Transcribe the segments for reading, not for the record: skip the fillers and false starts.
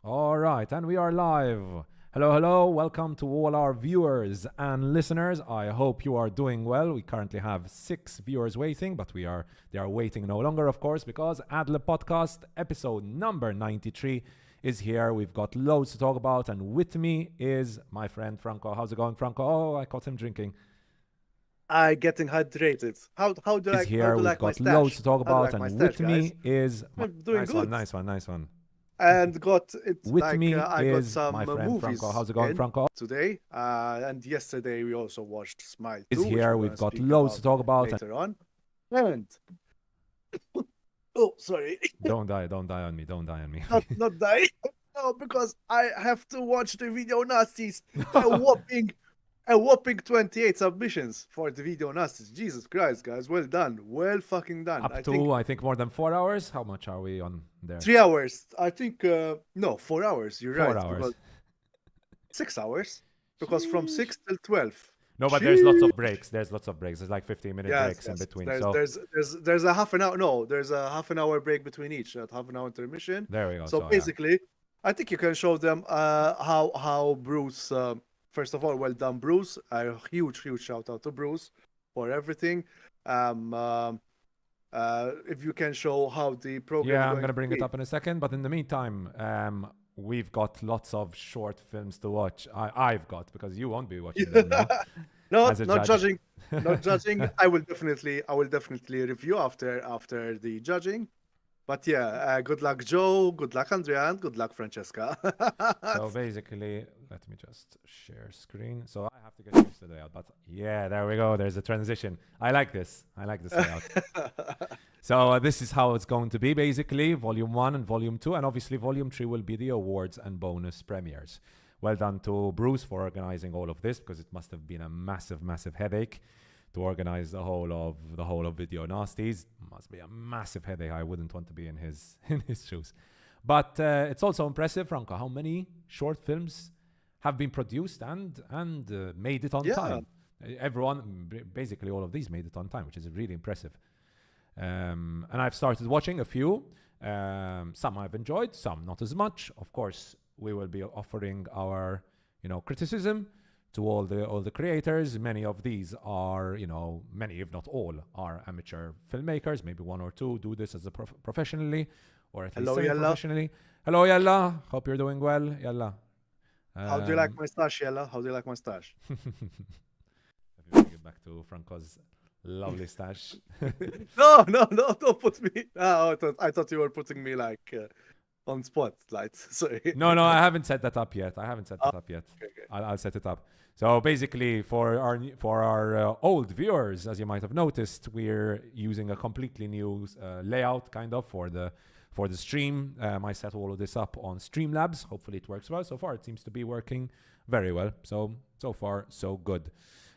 All right, and we are live. Hello, hello. Welcome to all our viewers and listeners. I hope you are doing well. We currently have 6 viewers waiting, but they are waiting no longer, of course, because Ad Lib Podcast episode number 93 is here. We've got loads to talk about, and with me is my friend Franco. How's it going, Franco? Oh, I caught him drinking. I getting hydrated. How do Is I how here. do you We've like my got loads to stash? talk How do you about, like my and stash, with guys? me is I'm doing nice one, good. nice one, nice one. And got it With me I got is my some friend Franco. movies How's it going, in Franco? today. And yesterday we also watched Smile Is 2, which here. we're We've gonna got speak loads to about talk about. later on. And oh, sorry, Don't die on me. Don't die on me. not die. No, because I have to watch the video nasties. A whopping 28 submissions for the video nasties. Jesus Christ, guys, well done, well fucking done. Up I to, think I think, more than 4 hours. How much are we on there? 3 hours. I think no, 4 hours. You're 4 right. hours. Because 6 hours. Because from Sheesh. 6 till 12. No, but there's lots of Sheesh. breaks. There's lots of breaks. There's like 15-minute Yes, breaks in yes. between. There's So there's there's there's a half an hour. No, there's a half an hour break between each. Half an hour intermission. there we go. So So yeah. basically, I think you can show them how Bruce. First of all, well done, Bruce. A huge shout out to Bruce for everything. Um, um, if you can show how the program Yeah, is I'm going gonna to bring it be. up in a second. But in the meantime, we've got lots of short films to watch. I've got, because you won't be watching them now No, as a not judge. judging. Not judging. I will definitely review after the judging. But yeah, good luck, Joe. Good luck, Andrea, and good luck, Francesca. So basically, let me just share screen. So I have to get used to the layout, but yeah, there we go. There's a transition. I like this. I like this layout. So this is how it's going to be, basically, Volume 1 and Volume 2, and obviously Volume 3 will be the awards and bonus premieres. Well done to Bruce for organizing all of this, because it must have been a massive headache to organize the whole of Video Nasties. Must be a massive headache. I wouldn't want to be in his in his shoes. But it's also impressive, Franco, how many short films have been produced and made it on Yeah. time. Everyone, basically all of these made it on time, which is really impressive. And I've started watching a few. Some I've enjoyed, some not as much. Of course, we will be offering our, criticism to all the creators. Many of these are, many if not all, are amateur filmmakers. Maybe one or two do this as a professionally, or at least Hello, Yella. semi-professionally. Hello, Yalla. Hope you're doing well, Yalla. How do you like my stash, Yella? How do you like my stash? Let me bring it back to Franco's lovely stash. No, don't put me. I thought you were putting me like on spotlight. Sorry. No, I haven't set that up yet. Okay. I'll set it up. So basically, for our old viewers, as you might have noticed, we're using a completely new layout, kind of, for the stream. I set all of this up on Streamlabs. Hopefully, it works well. So far, it seems to be working very well. So far, so good.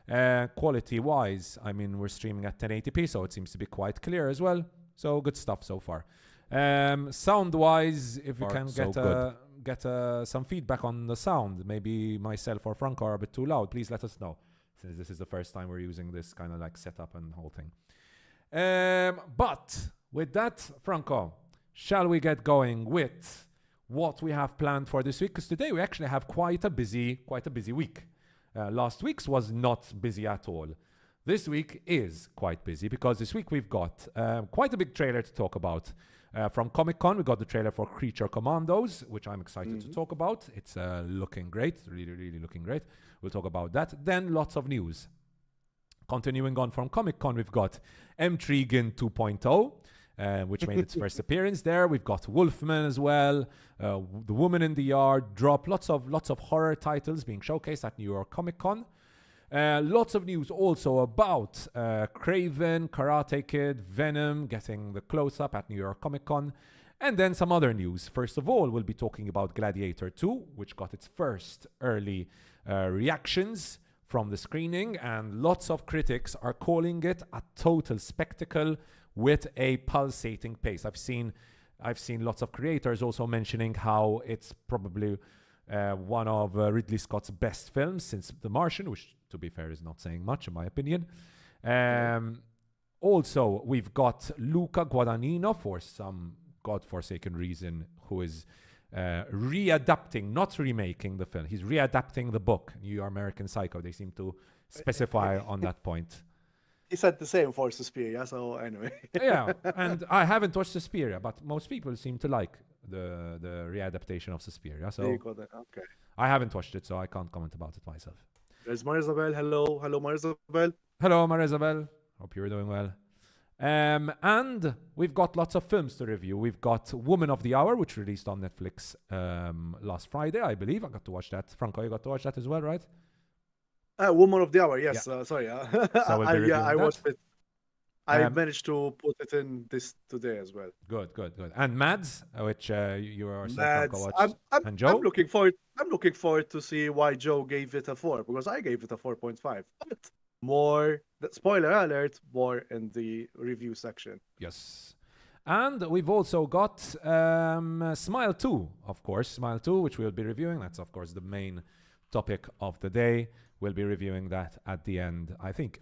Quality-wise, I mean, we're streaming at 1080p, so it seems to be quite clear as well. So good stuff so far. Sound-wise, if you can get some feedback on the sound, maybe myself or Franco are a bit too loud, please let us know, since this is the first time we're using this kind of like setup and whole thing. But with that, Franco, shall we get going with what we have planned for this week? Because today we actually have quite a busy week. Last week's was not busy at all. This week is quite busy, because this week we've got quite a big trailer to talk about. From Comic-Con, we got the trailer for Creature Commandos, which I'm excited to talk about. It's looking great, really looking great. We'll talk about that. Then lots of news. Continuing on from Comic-Con, we've got Mtrigan 2.0, which made its first appearance there. We've got Wolfman as well. The Woman in the Yard drop. Lots of horror titles being showcased at New York Comic Con. Lots of news also about Kraven, Karate Kid, Venom getting the close-up at New York Comic Con. And then some other news. First of all, we'll be talking about Gladiator 2, which got its first early reactions from the screening, and lots of critics are calling it a total spectacle with a pulsating pace. I've seen lots of creators also mentioning how it's probably one of Ridley Scott's best films since The Martian, which, to be fair, is not saying much in my opinion. Also, we've got Luca Guadagnino, for some godforsaken reason, who is readapting, not remaking the film. He's readapting the book, New American Psycho. They seem to specify on that point. He said the same for Suspiria, so anyway. Yeah, and I haven't watched Suspiria, but most people seem to like the readaptation of Suspiria. So Okay. I haven't watched it, so I can't comment about it myself. There's Marisabel. Hello, Marisabel. Hello, Marisabel. Hope you're doing well. And we've got lots of films to review. We've got Woman of the Hour, which released on Netflix last Friday, I believe. I got to watch that. Franco, you got to watch that as well, right? Woman of the Hour, yes. Sorry. So we'll be I reviewing watched that. it. I managed to put it in this today as well. Good. And Mads, which you yourself, Franco, Mads, watched. And Joe? I'm looking forward to see why Joe gave it a 4, because I gave it a 4.5. But more, spoiler alert, more in the review section. Yes. And we've also got Smile 2, of course. Smile 2, which we'll be reviewing. That's, of course, the main topic of the day. We'll be reviewing that at the end. I think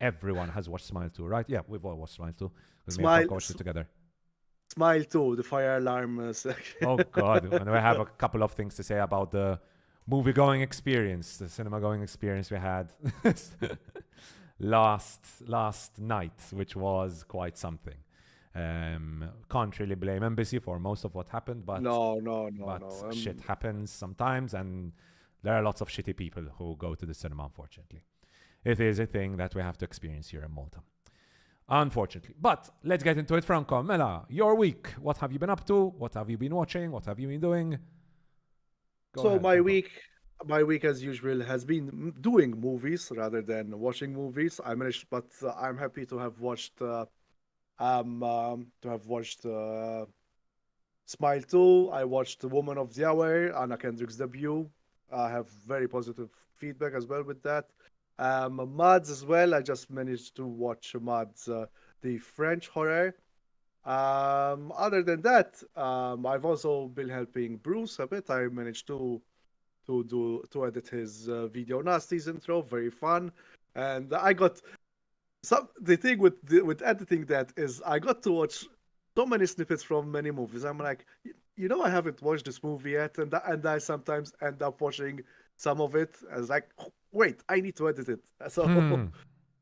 everyone has watched Smile 2, right? Yeah, we've all watched Smile 2. We watched it together. Smile 2, the fire alarm section. Oh, God. And we have a couple of things to say about the movie-going experience, the cinema-going experience we had last night, which was quite something. Can't really blame Embassy for most of what happened, but no. Shit happens sometimes, and there are lots of shitty people who go to the cinema, unfortunately. It is a thing that we have to experience here in Malta, unfortunately. But let's get into it, Franco. Mela, your week. What have you been up to? What have you been watching? What have you been doing? Go ahead, my week as usual has been doing movies rather than watching movies. But I'm happy to have watched Smile 2. I watched The Woman of the Hour, Anna Kendrick's debut. I have very positive feedback as well with that. Mads as well. I just managed to watch Mads, the French horror. Other than that, I've also been helping Bruce a bit. I managed to edit his video nasties intro. Very fun, and I got the thing with editing that is I got to watch so many snippets from many movies. I'm like, I haven't watched this movie yet, and I sometimes end up watching some of it. I was like, wait, I need to edit it. So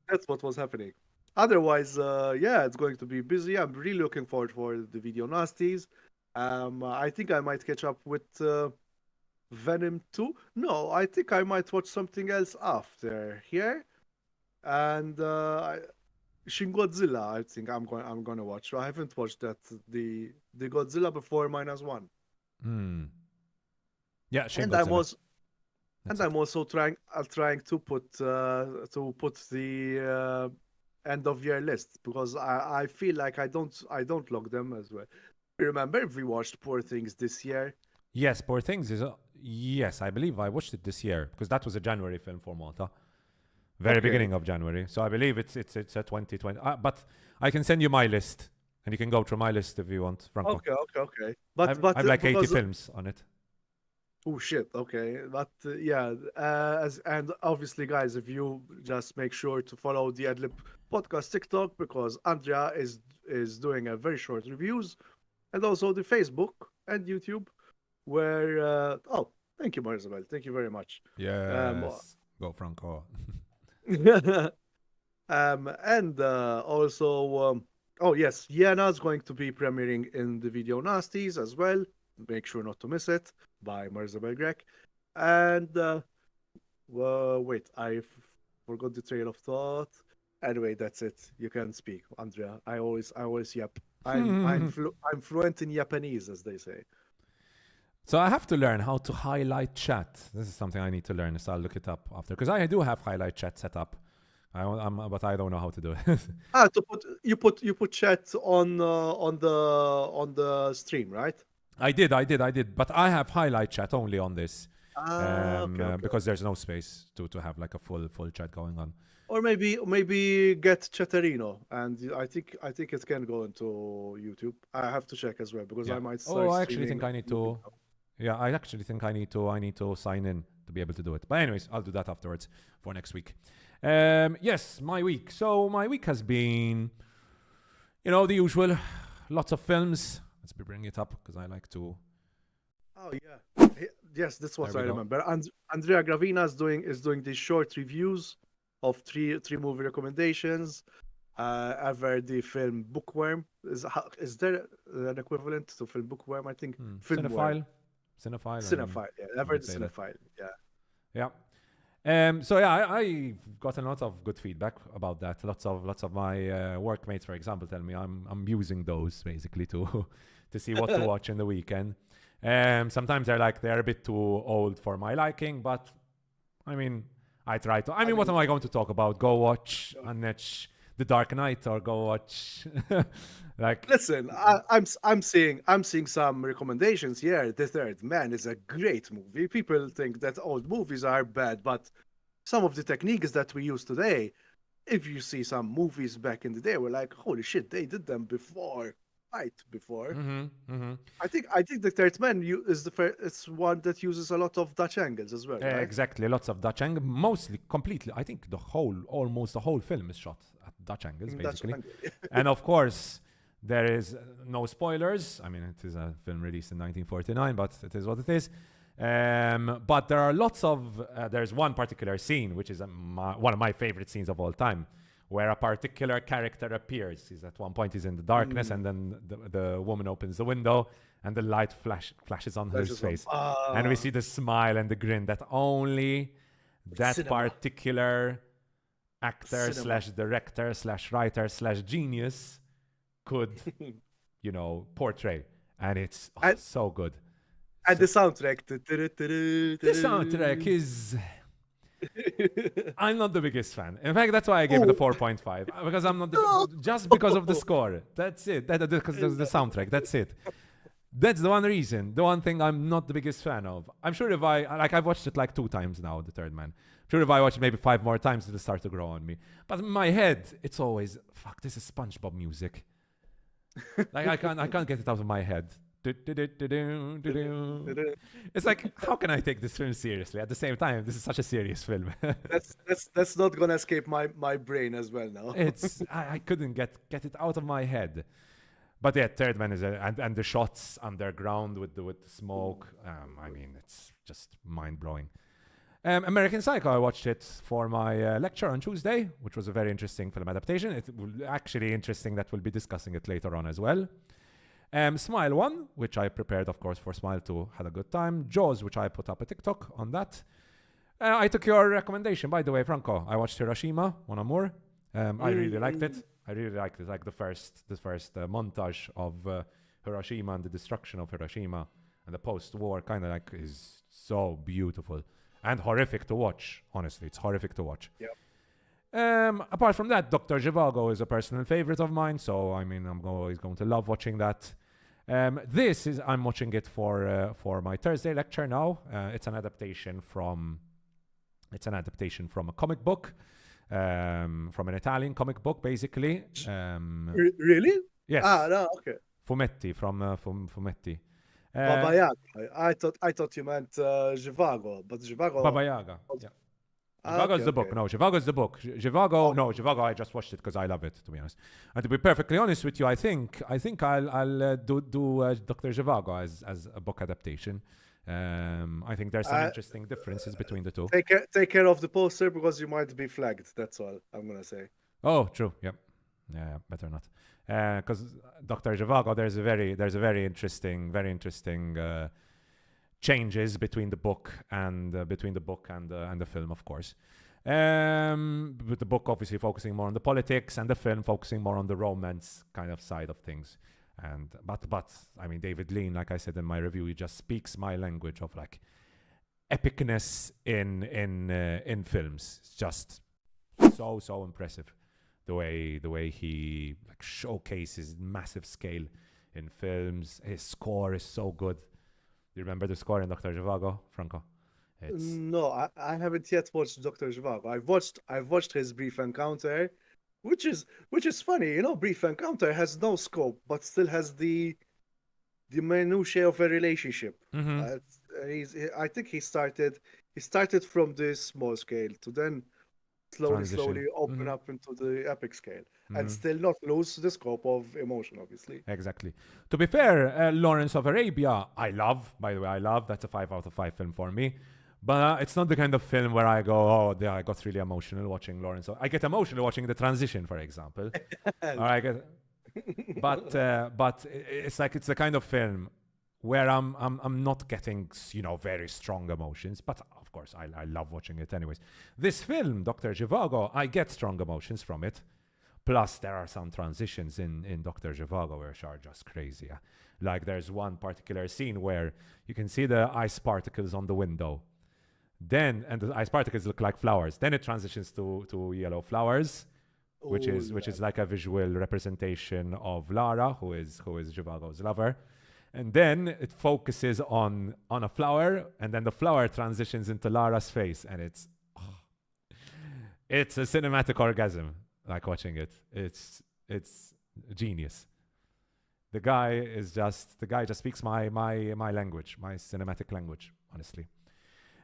that's what was happening. Otherwise, it's going to be busy. I'm really looking forward for the video nasties. I think I might catch up with Venom 2. No, I think I might watch something else after here. And Shin Godzilla, I think I'm gonna watch. I haven't watched that the Godzilla before -1. Yeah, Shin and Godzilla. I'm also trying to put the end of year list, because I feel like I don't log them as well. Remember if we watched Poor Things this year? Yes, Poor Things is yes, I believe I watched it this year because that was a January film for Malta. Very beginning of January. So I believe it's a 2020. But I can send you my list and you can go through my list if you want, Franco. Okay. But I've like 80 films on it. Oh shit. Okay. But and obviously guys, if you just make sure to follow the Ad Lib Podcast TikTok, because Andrea is doing a very short reviews, and also the Facebook and YouTube where thank you, Marisabel. Thank you very much. Yes. Go Franco. And also yes, Yena's going to be premiering in the Video Nasties as well. Make sure not to miss it, by Marisabel Grek. And wait, I forgot the trail of thought. Anyway, that's it. You can speak, Andrea. I always yap. I'm fluent in Japanese, as they say. So I have to learn how to highlight chat. This is something I need to learn, so I'll look it up after. Because I do have highlight chat set up, but I don't know how to do it. You put chat on the stream, right? I did. But I have highlight chat only on this, okay. because there's no space to have like a full chat going on. Or maybe get Chatterino, and I think it can go into YouTube. I have to check as well, because I might start. I actually think I need to. Yeah, I actually think I need to sign in to be able to do it. But anyways, I'll do that afterwards for next week. Yes, my week. So my week has been, the usual, lots of films. Let's bring it up because I like to Oh yeah. Yes, that's what There I we go. remember. And Andrea Gravina is doing these short reviews of three movie recommendations. Ever the film Bookworm is there an equivalent to film Bookworm? I think Filmworm, Cinephile. Cinephile, I mean, Cinephile. Yeah, you ever could the say that. Cinephile. Yeah. Yeah. So yeah, I gotten lots of good feedback about that. Lots of my workmates, for example, tell me I'm using those basically to to see what to watch in the weekend. Sometimes they're a bit too old for my liking, but I mean, I try to. I I mean, what mean, am I going to talk about? Go watch The Dark Knight or go watch like listen, I'm seeing some recommendations here. The Third Man is a great movie. People think that old movies are bad, but some of the techniques that we use today, if you see some movies back in the day, we're like, holy shit, they did them before, right before. hmm hmm I think the Third Man is it's one that uses a lot of Dutch angles as well, right? exactly, lots of Dutch angle, mostly completely. I think almost the whole film is shot at Dutch angles, In Dutch basically. angle. And of course, there is no spoilers. I mean, it is a film released in 1949, but it is what it is. But there are lots of. There's one particular scene, which is one of my favorite scenes of all time, where a particular character appears. He's at one point he's in the darkness, and then the woman opens the window, and the light flashes on his face, and we see the smile and the grin that only that Cinema. particular actor Cinema. slash director slash writer slash genius could, portray, and it's And- so good. And the soundtrack. The soundtrack is. I'm not the biggest fan. In fact, that's why I gave it a 4.5 because I'm not just because of the score. That's it. Because there's the soundtrack. That's it. That's the one reason. The one thing I'm not the biggest fan of. I'm sure if I've watched it like 2 times now, The Third Man. I'm sure if I watch it maybe 5 more times, it'll start to grow on me. But in my head, it's always fuck. This is SpongeBob music. Like I can't get it out of my head. It's like, how can I take this film seriously? At the same time, this is such a serious film. That's not gonna escape my brain as well now. I couldn't get it out of my head. But yeah, Third Man is and the shots underground with the smoke. I mean, it's just mind blowing. American Psycho, I watched it for my lecture on Tuesday, which was a very interesting film adaptation. It will actually interesting that we'll be discussing it later on as well. Smile 1, which I prepared, of course, for Smile 2, had a good time. Jaws, which I put up a TikTok on that. I took your recommendation, by the way, Franco. I watched Hiroshima, Mon Amour. I really liked it. Like the first montage of Hiroshima and the destruction of Hiroshima and the post-war kind of like is so beautiful and horrific to watch. Honestly, it's horrific to watch. Yep. Apart from that, Dr. Zhivago is a personal favorite of mine, so I mean, I'm always going to love watching that. I'm watching it for my Thursday lecture now. It's an adaptation from a comic book, from an Italian comic book, basically. Really? Yes. No, okay. Fumetti from Fumetti. Baba Yaga. I thought you meant Zhivago, but Zhivago. Baba Yaga. Yeah. Zhivago is okay, the book. okay. No, Zhivago is the book. Zhivago. I just watched it because I love it, to be honest. And to be perfectly honest with you, I think I'll do Dr. Zhivago as a book adaptation. I think there's some interesting differences between the two. Take care of the poster because you might be flagged. That's all I'm gonna say. Oh, true. Yep. Yeah, better not. Because Dr. Zhivago, there's a very interesting changes between the book and the film, of course. With the book obviously focusing more on the politics and the film focusing more on the romance kind of side of things. And but I mean, David Lean, like I said in my review, he just speaks my language of like epicness in films. It's just so impressive the way he like showcases massive scale in films. His score is so good. Do you remember the score in Dr. Zhivago, Franco? No, I haven't yet watched Dr. Zhivago. I've watched his Brief Encounter, which is funny. You know, Brief Encounter has no scope, but still has the minutiae of a relationship. Mm-hmm. I think he started from this small scale to then transition. open up into the epic scale and still not lose the scope of emotion, obviously. Exactly. To be fair, Lawrence of Arabia, I love, by the way, I love. That's a 5 out of 5 film for me. But it's not the kind of film where I go, oh, I got really emotional watching Lawrence. I get emotional watching the transition, for example. Or I get, but it's like it's the kind of film where I'm not getting very strong emotions. But of course, I love watching it anyways. This film, Dr. Zhivago, I get strong emotions from it. Plus, there are some transitions in Dr. Zhivago which are just crazy. Like there's one particular scene where you can see the ice particles on the window. And the ice particles look like flowers. Then it transitions to yellow flowers, which is like a visual representation of Lara, who is Zhivago's lover. And then it focuses on a flower, and then the flower transitions into Lara's face, and it's a cinematic orgasm. Like watching it, it's genius. The guy just speaks my language, my cinematic language, honestly.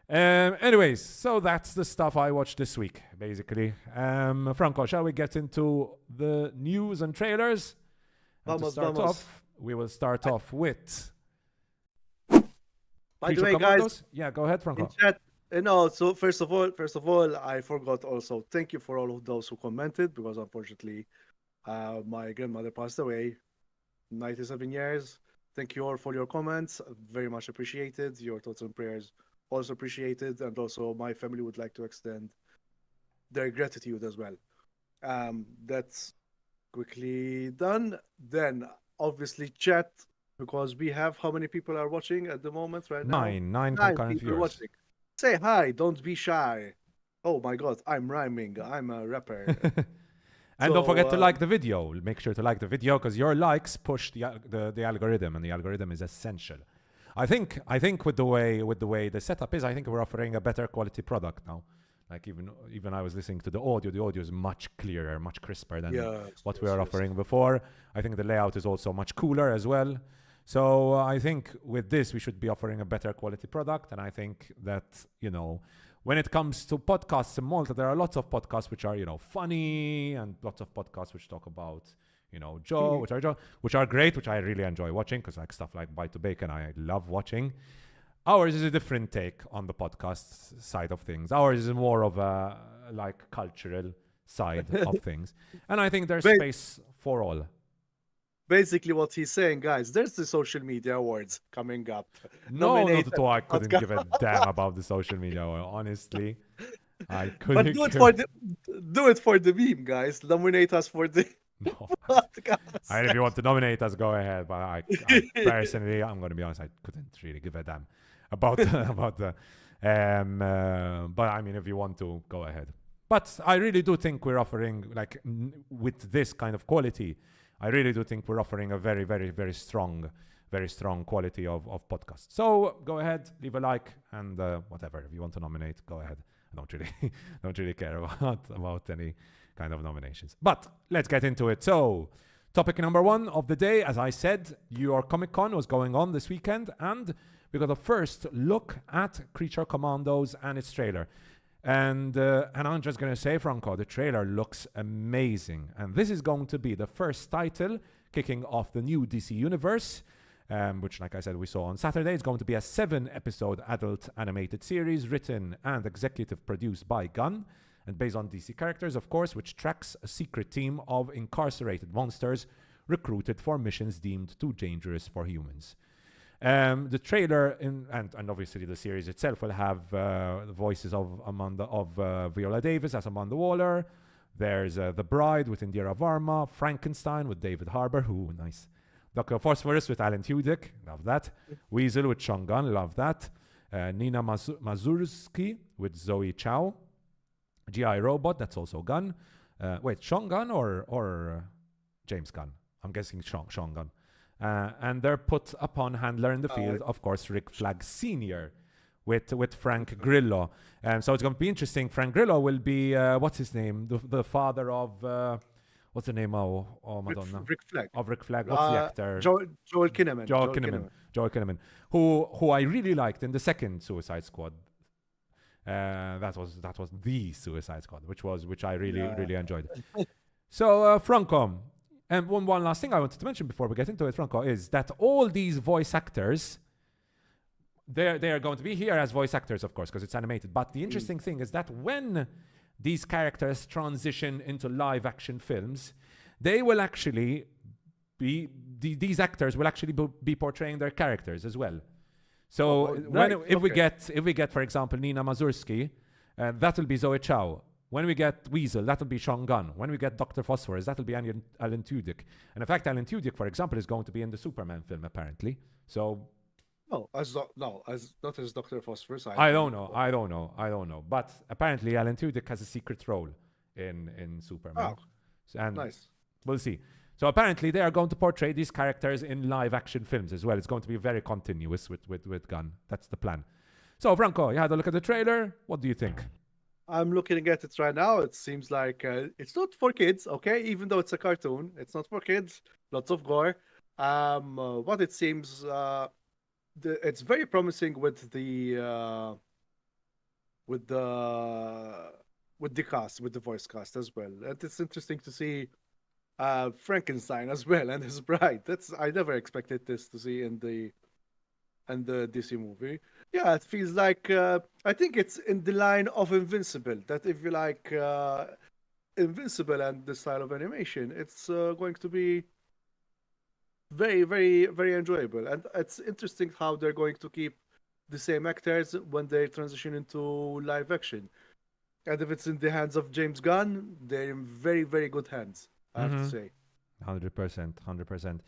Anyways, so that's the stuff I watched this week, basically. Franco, shall we get into the news and trailers? And to start off, we will start off with. By the way, guys, yeah, go ahead, Franco. In chat, no. So first of all, I forgot also. Thank you for all of those who commented, because unfortunately, my grandmother passed away, 97 years. Thank you all for your comments. Very much appreciated. Your thoughts and prayers also appreciated, and also my family would like to extend their gratitude as well. That's quickly done. Then obviously chat, because we have how many people are watching at the moment right now? Nine concurrent viewers. Watching. Say hi, don't be shy. Oh my god, I'm rhyming. I'm a rapper. And don't forget to like the video. Make sure to like the video, because your likes push the algorithm, and the algorithm is essential. I think with the way the setup is, I think we're offering a better quality product now. Like even I was listening to the audio is much clearer, much crisper than what we were offering before. I think the layout is also much cooler as well. So I think with this, we should be offering a better quality product. And I think that, when it comes to podcasts in Malta, there are lots of podcasts which are, funny, and lots of podcasts which talk about, which are great, which I really enjoy watching, because like stuff like Bite to Bacon, I love watching. Ours is a different take on the podcast side of things. Ours is more of a cultural side of things. And I think there's space for all. Basically what he's saying, guys, there's the social media awards coming up. No, not at all. I couldn't give a damn about the social media award, honestly. I couldn't. But do it for the meme, guys. Nominate us for the podcast. If you want to nominate us, go ahead. But I personally, I'm going to be honest, I couldn't really give a damn about the. But I mean, if you want to, go ahead. But I really do think we're offering, with this kind of quality, I really do think we're offering a very, very, very strong quality of podcast. So go ahead, leave a like, and whatever. If you want to nominate, go ahead. I don't really care about any kind of nominations. But let's get into it. So, topic number 1 of the day, as I said, your Comic-Con was going on this weekend, and we got a first look at Creature Commandos and its trailer. And I'm just going to say, Franco, the trailer looks amazing. And this is going to be the first title kicking off the new DC universe, which, like I said, we saw on Saturday. It's going to be a 7-episode adult animated series written and executive produced by Gunn, and based on DC characters, of course, which tracks a secret team of incarcerated monsters recruited for missions deemed too dangerous for humans. The trailer and obviously the series itself will have the voices of Viola Davis as Amanda Waller. There's The Bride with Indira Varma, Frankenstein with David Harbour, nice. Dr. Phosphorus with Alan Tudyk, love that. Weasel with Sean Gunn, love that. Nina Mazursky with Zoe Chow. G.I. Robot, that's also Gunn. Wait, Sean Gunn or James Gunn? I'm guessing Sean Gunn. And they're put upon handler in the field, of course, Rick Flag Sr. with Frank Grillo. So it's going to be interesting. Frank Grillo will be, what's his name? The father of, what's the name of Madonna? Rick Flag. Of Rick Flag. What's the actor? Joel Kinnaman. Joel Kinnaman, who I really liked in the second Suicide Squad. That was the Suicide Squad, which I really enjoyed. So Franco, and one last thing I wanted to mention before we get into it, Franco, is that all these voice actors, they are going to be here as voice actors, of course, because it's animated. But the interesting thing is that when these characters transition into live action films, they will actually be these actors will actually be portraying their characters as well. So if we get, for example, Nina Mazurski, that will be Zoe Chow. When we get Weasel, that'll be Sean Gunn. When we get Dr. Phosphorus, that'll be Alan Tudyk. And in fact, Alan Tudyk, for example, is going to be in the Superman film, apparently. So... not as Dr. Phosphorus. I don't know. But apparently, Alan Tudyk has a secret role in Superman. And nice. We'll see. So apparently, they are going to portray these characters in live-action films as well. It's going to be very continuous with Gunn. That's the plan. So, Franco, you had a look at the trailer. What do you think? I'm looking at it right now. It seems like it's not for kids, okay? Even though it's a cartoon, it's not for kids. Lots of gore. What it seems, it's very promising with the cast, with the voice cast as well. And it's interesting to see Frankenstein as well and his bride. I never expected this to see in the DC movie. Yeah, it feels like I think it's in the line of Invincible. That if you like Invincible and the style of animation, it's going to be very, very, very enjoyable. And it's interesting how they're going to keep the same actors when they transition into live action. And if it's in the hands of James Gunn, they're in very, very good hands, I have to say. 100%.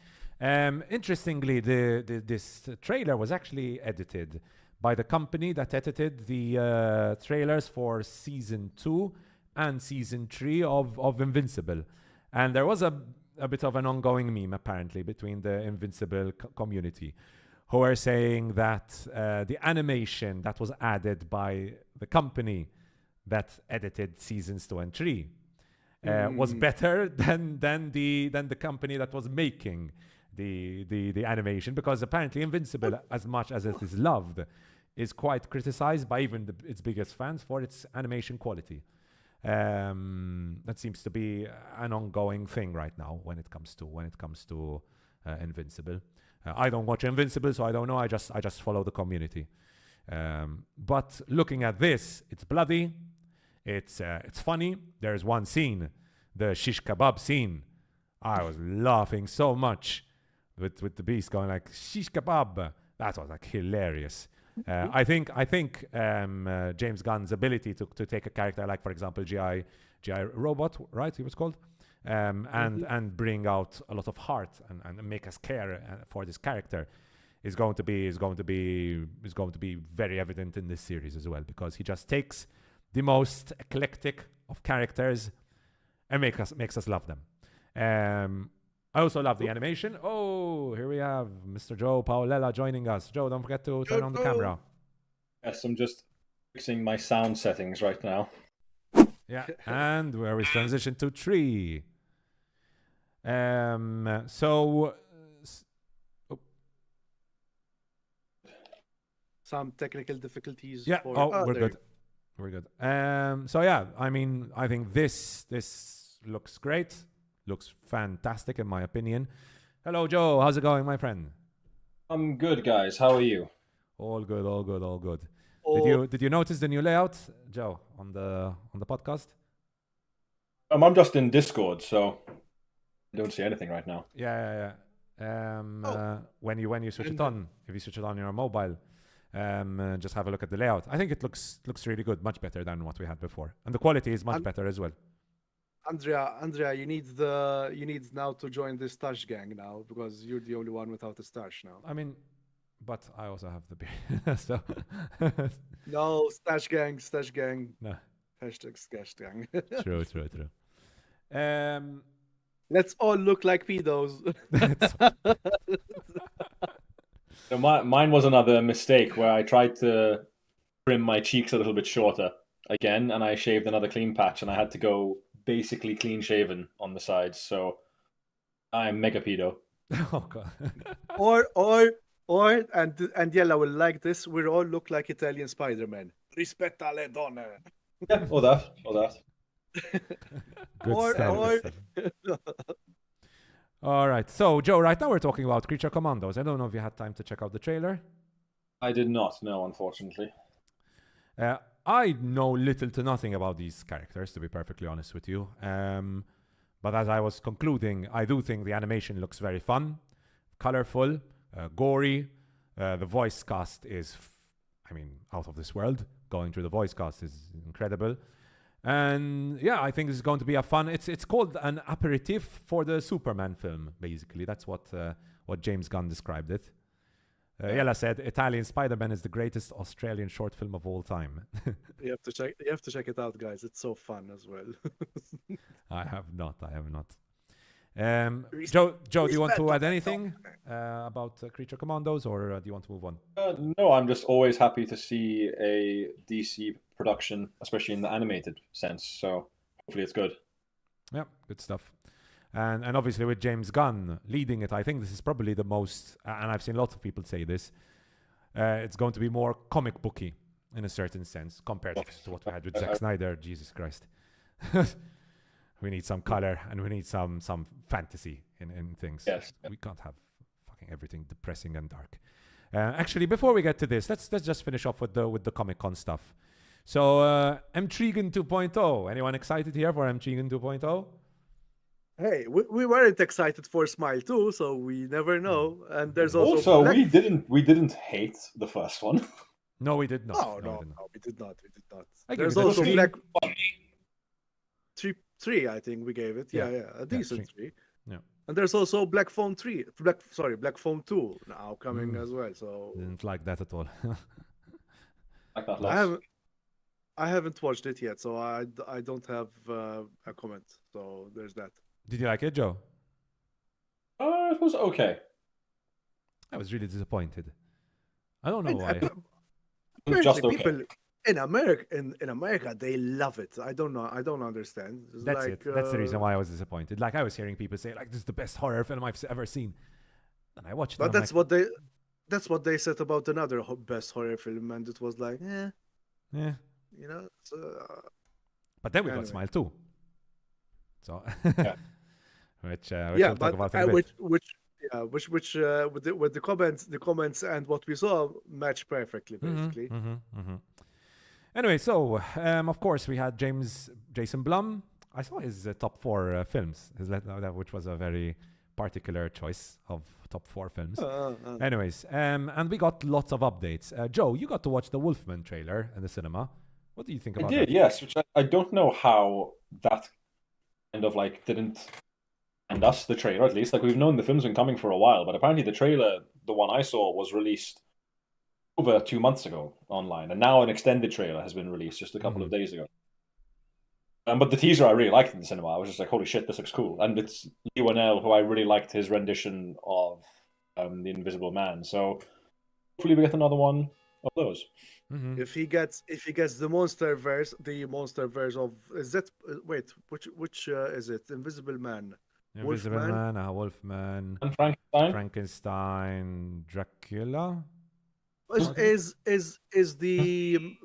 Interestingly, this trailer was actually edited by the company that edited the trailers for season 2 and season 3 of Invincible. And there was a bit of an ongoing meme, apparently, between the Invincible community, who are saying that the animation that was added by the company that edited seasons 2 and 3 was better than the company that was making the animation, because apparently Invincible, as much as it is loved, is quite criticized by even its biggest fans for its animation quality. That seems to be an ongoing thing right now when it comes to Invincible. I don't watch Invincible, so I don't know. I just follow the community. But looking at this, it's bloody. It's funny. There's one scene, the shish kebab scene. I was laughing so much with the beast going like shish kebab. That was like hilarious. I think James Gunn's ability to take a character like, for example, GI Robot, right? He was called, and bring out a lot of heart and make us care for this character is going to be very evident in this series as well, because he just takes the most eclectic of characters and makes us love them. I also love the animation. Oh, here we have Mr. Joe Paolella joining us. Joe, don't forget to turn on the camera. Yes, I'm just fixing my sound settings right now. Yeah, and where we transition to 3. Some technical difficulties. Yeah. We're good. We're good. So yeah, I mean, I think this looks great. Looks fantastic in my opinion. Hello, Joe. How's it going, my friend? I'm good, guys. How are you? All good. Did you notice the new layout, Joe, on the podcast? I'm just in Discord, so I don't see anything right now. Yeah. When you switch it on, if you switch it on your mobile, just have a look at the layout. I think it looks really good, much better than what we had before, and the quality is much better as well. Andrea, you need now to join the stash gang now, because you're the only one without a stash now. I mean, but I also have the beer. So no, stash gang. No. Hashtag stash gang. True. Let's all look like pedos. So mine was another mistake where I tried to trim my cheeks a little bit shorter again, and I shaved another clean patch, and I had to go basically clean shaven on the sides. So I'm mega pedo. Oh god. or Or and Yella will like this. We all look like Italian Spider-Man. Rispetta le donne. Yeah, or that. Good Or- stuff. or- good stuff. All right. So, Joe, right now we're talking about Creature Commandos. I don't know if you had time to check out the trailer. I did not know, unfortunately. I know little to nothing about these characters, to be perfectly honest with you. But as I was concluding, I do think the animation looks very fun, colorful, gory. The voice cast is, out of this world. Going through the voice cast is incredible. And yeah, I think this is going to be a fun. It's called an aperitif for the Superman film. Basically, that's what James Gunn described it. Yella said, "Italian Spider-Man is the greatest Australian short film of all time." You have to check it out, guys. It's so fun as well. I have not. Joe, do you want to add anything about Creature Commandos, or do you want to move on? No, I'm just always happy to see a DC production, especially in the animated sense. So hopefully it's good. Yeah, good stuff. And obviously with James Gunn leading it, I think this is probably the most, and I've seen lots of people say this, it's going to be more comic booky in a certain sense compared to what we had with Zack Snyder. Jesus Christ. We need some color and we need some fantasy in things. Yes. We can't have fucking everything depressing and dark. Actually, before we get to this, let's just finish off with the Comic-Con stuff. So, Mtrigan 2.0. Anyone excited here for Mtrigan 2.0? Hey, we weren't excited for Smile 2, so we never know. And there's also we didn't hate the first one. No, we did not. No, we did not. I give There's it a also three. Black 3, I think we gave it. Yeah, a decent 3. Yeah. And there's also Black Phone 2 now coming as well. So Didn't like that at all. Like that lots. I haven't watched it yet, so I don't have a comment. So there's that. Did you like it, Joe? It was okay. I was really disappointed. I don't know why. Just Apparently okay. people in America they love it. I don't know. I don't understand. It's That's like, it. That's the reason why I was disappointed. Like, I was hearing people say, like, this is the best horror film I've ever seen. And I watched it. But and I'm that's what they said about another best horror film, and it was like, yeah. you know. It's, But then we Anyway. got Smile 2. So, Yeah. which yeah, we'll talk but about in a bit. which with the comments and what we saw match perfectly, basically. Anyway, so of course we had Jason Blum. I saw his top 4 films, which was a very particular choice of top 4 films. Anyways, and we got lots of updates. Joe, you got to watch the Wolfman trailer in the cinema. What do you think I about did, that? yes. Which I don't know how that kind of like didn't end us, the trailer at least. Like, we've known the film's been coming for a while, but apparently the trailer, the one I saw, was released over 2 months ago online, and now an extended trailer has been released just a couple of days ago. But the teaser I really liked in the cinema. I was just like, holy shit, this looks cool. And it's Lee Whannell, who I really liked his rendition of The Invisible Man. So hopefully we get another one of those. If he gets the monster verse of is that which is it? Invisible Man, Invisible Wolfman? Man, Wolfman, And Frankenstein? Frankenstein, Dracula. Is the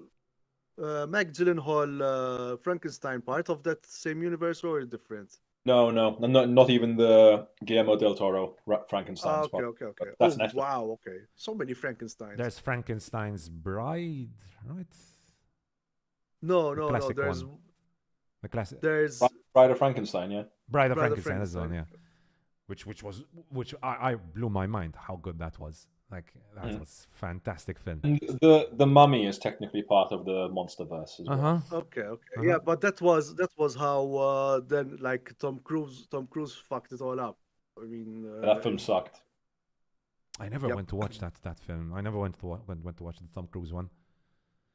Meg Gyllenhaal Frankenstein part of that same universe or different? No, not even the Guillermo del Toro Frankenstein spot. Okay. That's Oh, Netflix. wow, okay. So many Frankensteins. There's Frankenstein's Bride, right? No. classic There's one. The classic there's Bride of Frankenstein, yeah. Bride of Bride of Frankenstein, that's the one, yeah. Which I blew my mind how good that was. Like, that was fantastic film. And the Mummy is technically part of the MonsterVerse as well. okay. Yeah, but that was how then like Tom Cruise fucked it all up. I mean, That film sucked. I never Yep. went to watch that film. I never went to watch the Tom Cruise one.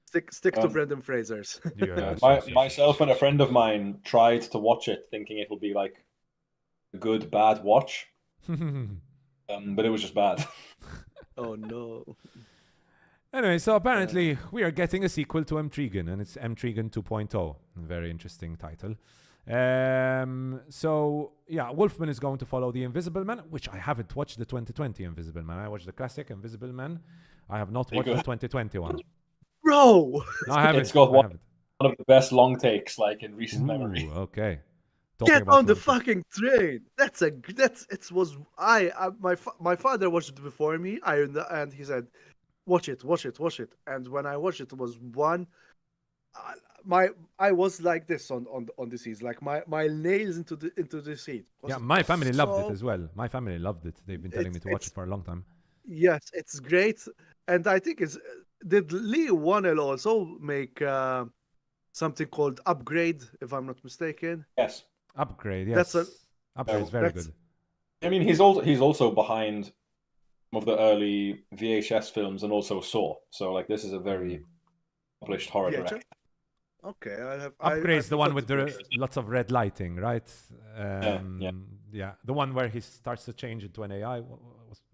Stick to Brendan Fraser's. Yeah, Myself and a friend of mine tried to watch it thinking it would be like a good, bad watch. But it was just bad. Oh no. Anyway, so apparently we are getting a sequel to Mtrigan, and it's Mtrigan 2.0. A very interesting title. So yeah, Wolfman is going to follow the Invisible Man, which I haven't watched the 2020 Invisible Man. I watched the classic Invisible Man. I have not watched the 2020 one. Bro, No, I haven't. It's got I one haven't. of the best long takes like in recent memory. Ooh, okay. Talking get about on the long takes. fucking train. My father watched it before me. And he said, watch it. And when I watched it, was one. I was like this on the seats, like my nails into the seat. Yeah, my family loved it So- as well. My family loved it. They've been telling me to watch It's- it for a long time. Yes, it's great, and I think it's. Did Lee Wannell also make something called Upgrade, if I'm not mistaken? Yes. Upgrade, yes. That's a- Upgrade is very that's- good. I mean, he's also behind some of the early VHS films and also Saw. So like this is a very accomplished horror Yeah, director. Okay, I have. Upgrade's the one forgot with to the mention. lots of red lighting, right? Yeah. Yeah, the one where he starts to change into an AI.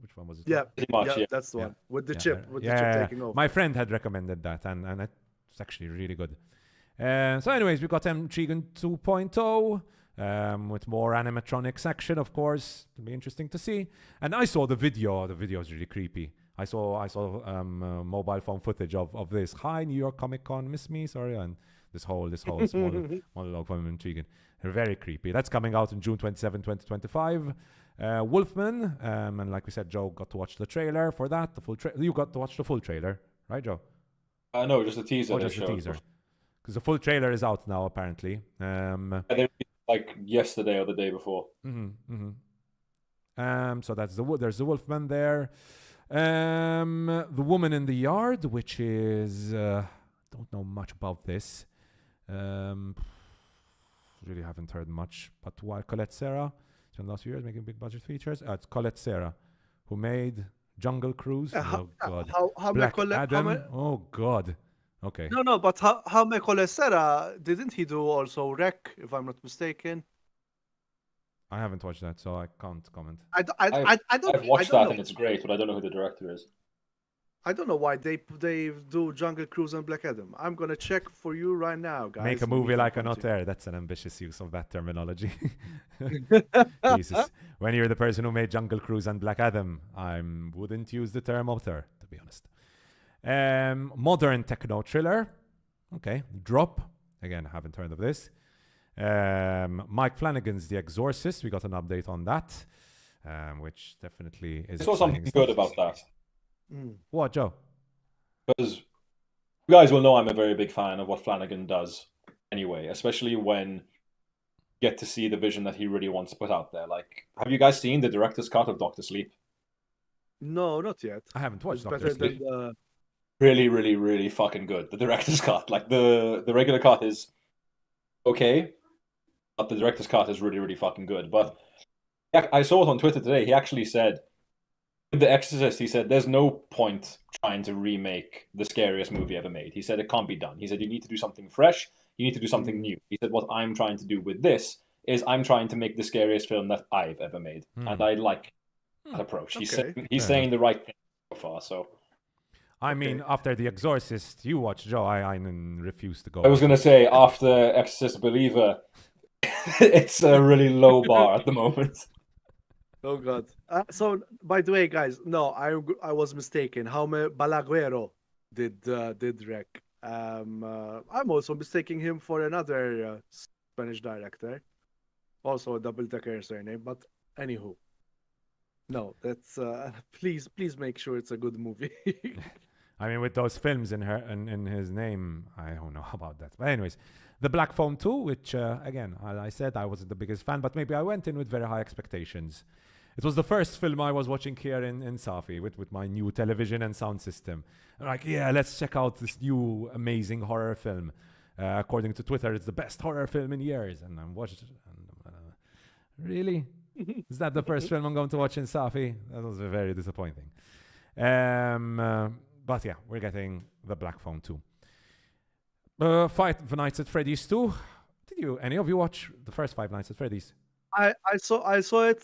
Which one was it? Yeah, Pretty much, yeah. that's the Yeah. one with the Yeah, chip, with the yeah, chip yeah. taking over. My friend had recommended that, and it's actually really good. So, anyways, we got Trigun 2.0 with more animatronics action, of course. It'll be interesting to see. And I saw the video. The video is really creepy. I saw mobile phone footage of this. Hi, New York Comic Con, miss me, sorry, and this whole small monologue from Intriguing. They're very creepy. That's coming out in June 27, 2025. Wolfman, and like we said, Joe got to watch the trailer for that. You got to watch the full trailer, right, Joe? No, just a teaser. Or they just the showed. teaser? Because the full trailer is out now, apparently. Yeah, they released, like yesterday or the day before. So that's there's the Wolfman there. The Woman in the Yard, which is don't know much about this. Really haven't heard much. But why Colette Serra spent the last few years making big budget features? It's Colette Serra, who made Jungle Cruise. Oh God. How Black Adam. how Oh God. Okay. No, but how Serra, didn't he do also Wreck, if I'm not mistaken? I haven't watched that, so I can't comment. I don't. I've watched I don't that know. and it's great, but I don't know who the director is. I don't know why they do Jungle Cruise and Black Adam. I'm gonna check for you right now, guys. Make a movie like a not there. That's an ambitious use of that terminology. Jesus. When you're the person who made Jungle Cruise and Black Adam, I wouldn't use the term author, to be honest. Modern techno thriller. Okay. Drop. Again, haven't heard of this. Mike Flanagan's The Exorcist. We got an update on that, which definitely is. I saw something good about that. What, Joe? Because you guys will know I'm a very big fan of what Flanagan does anyway, especially when you get to see the vision that he really wants to put out there. Like, have you guys seen the director's cut of Doctor Sleep? No, not yet. I haven't watched It's Doctor better Sleep. than Really, really, really fucking good. The director's cut. Like, the regular cut is okay, but the director's cut is really, really fucking good. But I saw it on Twitter today. He actually said, with The Exorcist, he said, there's no point trying to remake the scariest movie ever made. He said, it can't be done. He said, you need to do something fresh. You need to do something new. He said, what I'm trying to do with this is I'm trying to make the scariest film that I've ever made. And I like that approach. He's saying the right thing so far, so... I mean, after The Exorcist, you watch, Joe. I refuse to go. I was going to say, after Exorcist Believer, it's a really low bar at the moment. Oh God! So, by the way, guys, no, I was mistaken. Jaume Balaguero did Wreck. I'm also mistaking him for another Spanish director, also a double-decker surname. But anywho, no, that's please make sure it's a good movie. I mean, with those films in his name, I don't know about that. But anyways, The Black Phone 2, which again, I said I wasn't the biggest fan, but maybe I went in with very high expectations. It was the first film I was watching here in Safi with my new television and sound system. I'm like, yeah, let's check out this new amazing horror film. According to Twitter, it's the best horror film in years. And I watched it. And, really? Is that the first film I'm going to watch in Safi? That was very disappointing. But yeah, we're getting The Black Phone 2. Five Nights at Freddy's 2. Did any of you watch the first Five Nights at Freddy's? I saw it.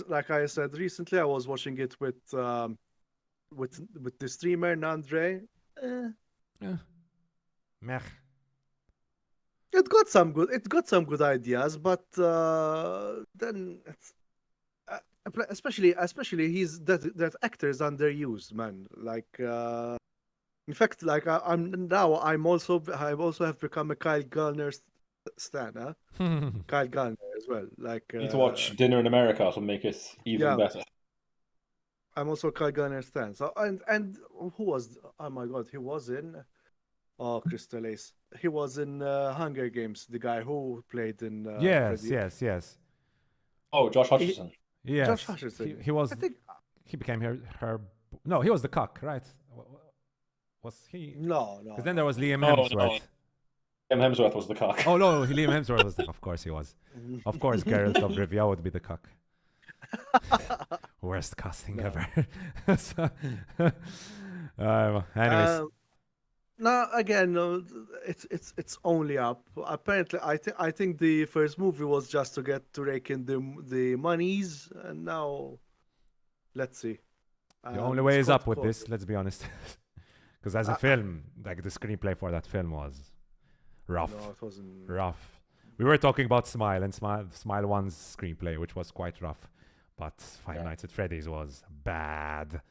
Like I said recently, I was watching it with the streamer Nandre. Yeah. Meh. It got some good ideas, but then it's, especially that actor is underused, man. Like in fact, like I also have become a Kyle Gallner stan, huh? Kyle Gallner as well. Like You need to watch Dinner in America to make it even yeah, better. I'm also a Kyle Gallner stan. So and who was? Oh my God, he was in. Oh, Crystal Ace. He was in Hunger Games. The guy who played in yes, Freddy. yes, yes, Oh, Josh He, Hutcherson. Josh yes. He Hutcherson. he was I think he became her. No, he was the cock, right? Was he? no, Because no, then there was no, Liam No, no. Hemsworth. Liam Hemsworth was the cock. Oh no, Liam Hemsworth was the. Of course he was. no. Of course, Geralt of Rivia would be the cock. Worst casting No. ever. So, anyways, No, again, no, it's only up. Apparently, I think the first movie was just to get to rake in the monies, and now let's see. the only way is Scott up with Cawthon. this. Let's be honest. Because as a Uh, film, like the screenplay for that film was rough, No, it wasn't. rough. We were talking about Smile and Smile One's screenplay, which was quite rough, but Five Yeah. Nights at Freddy's was bad,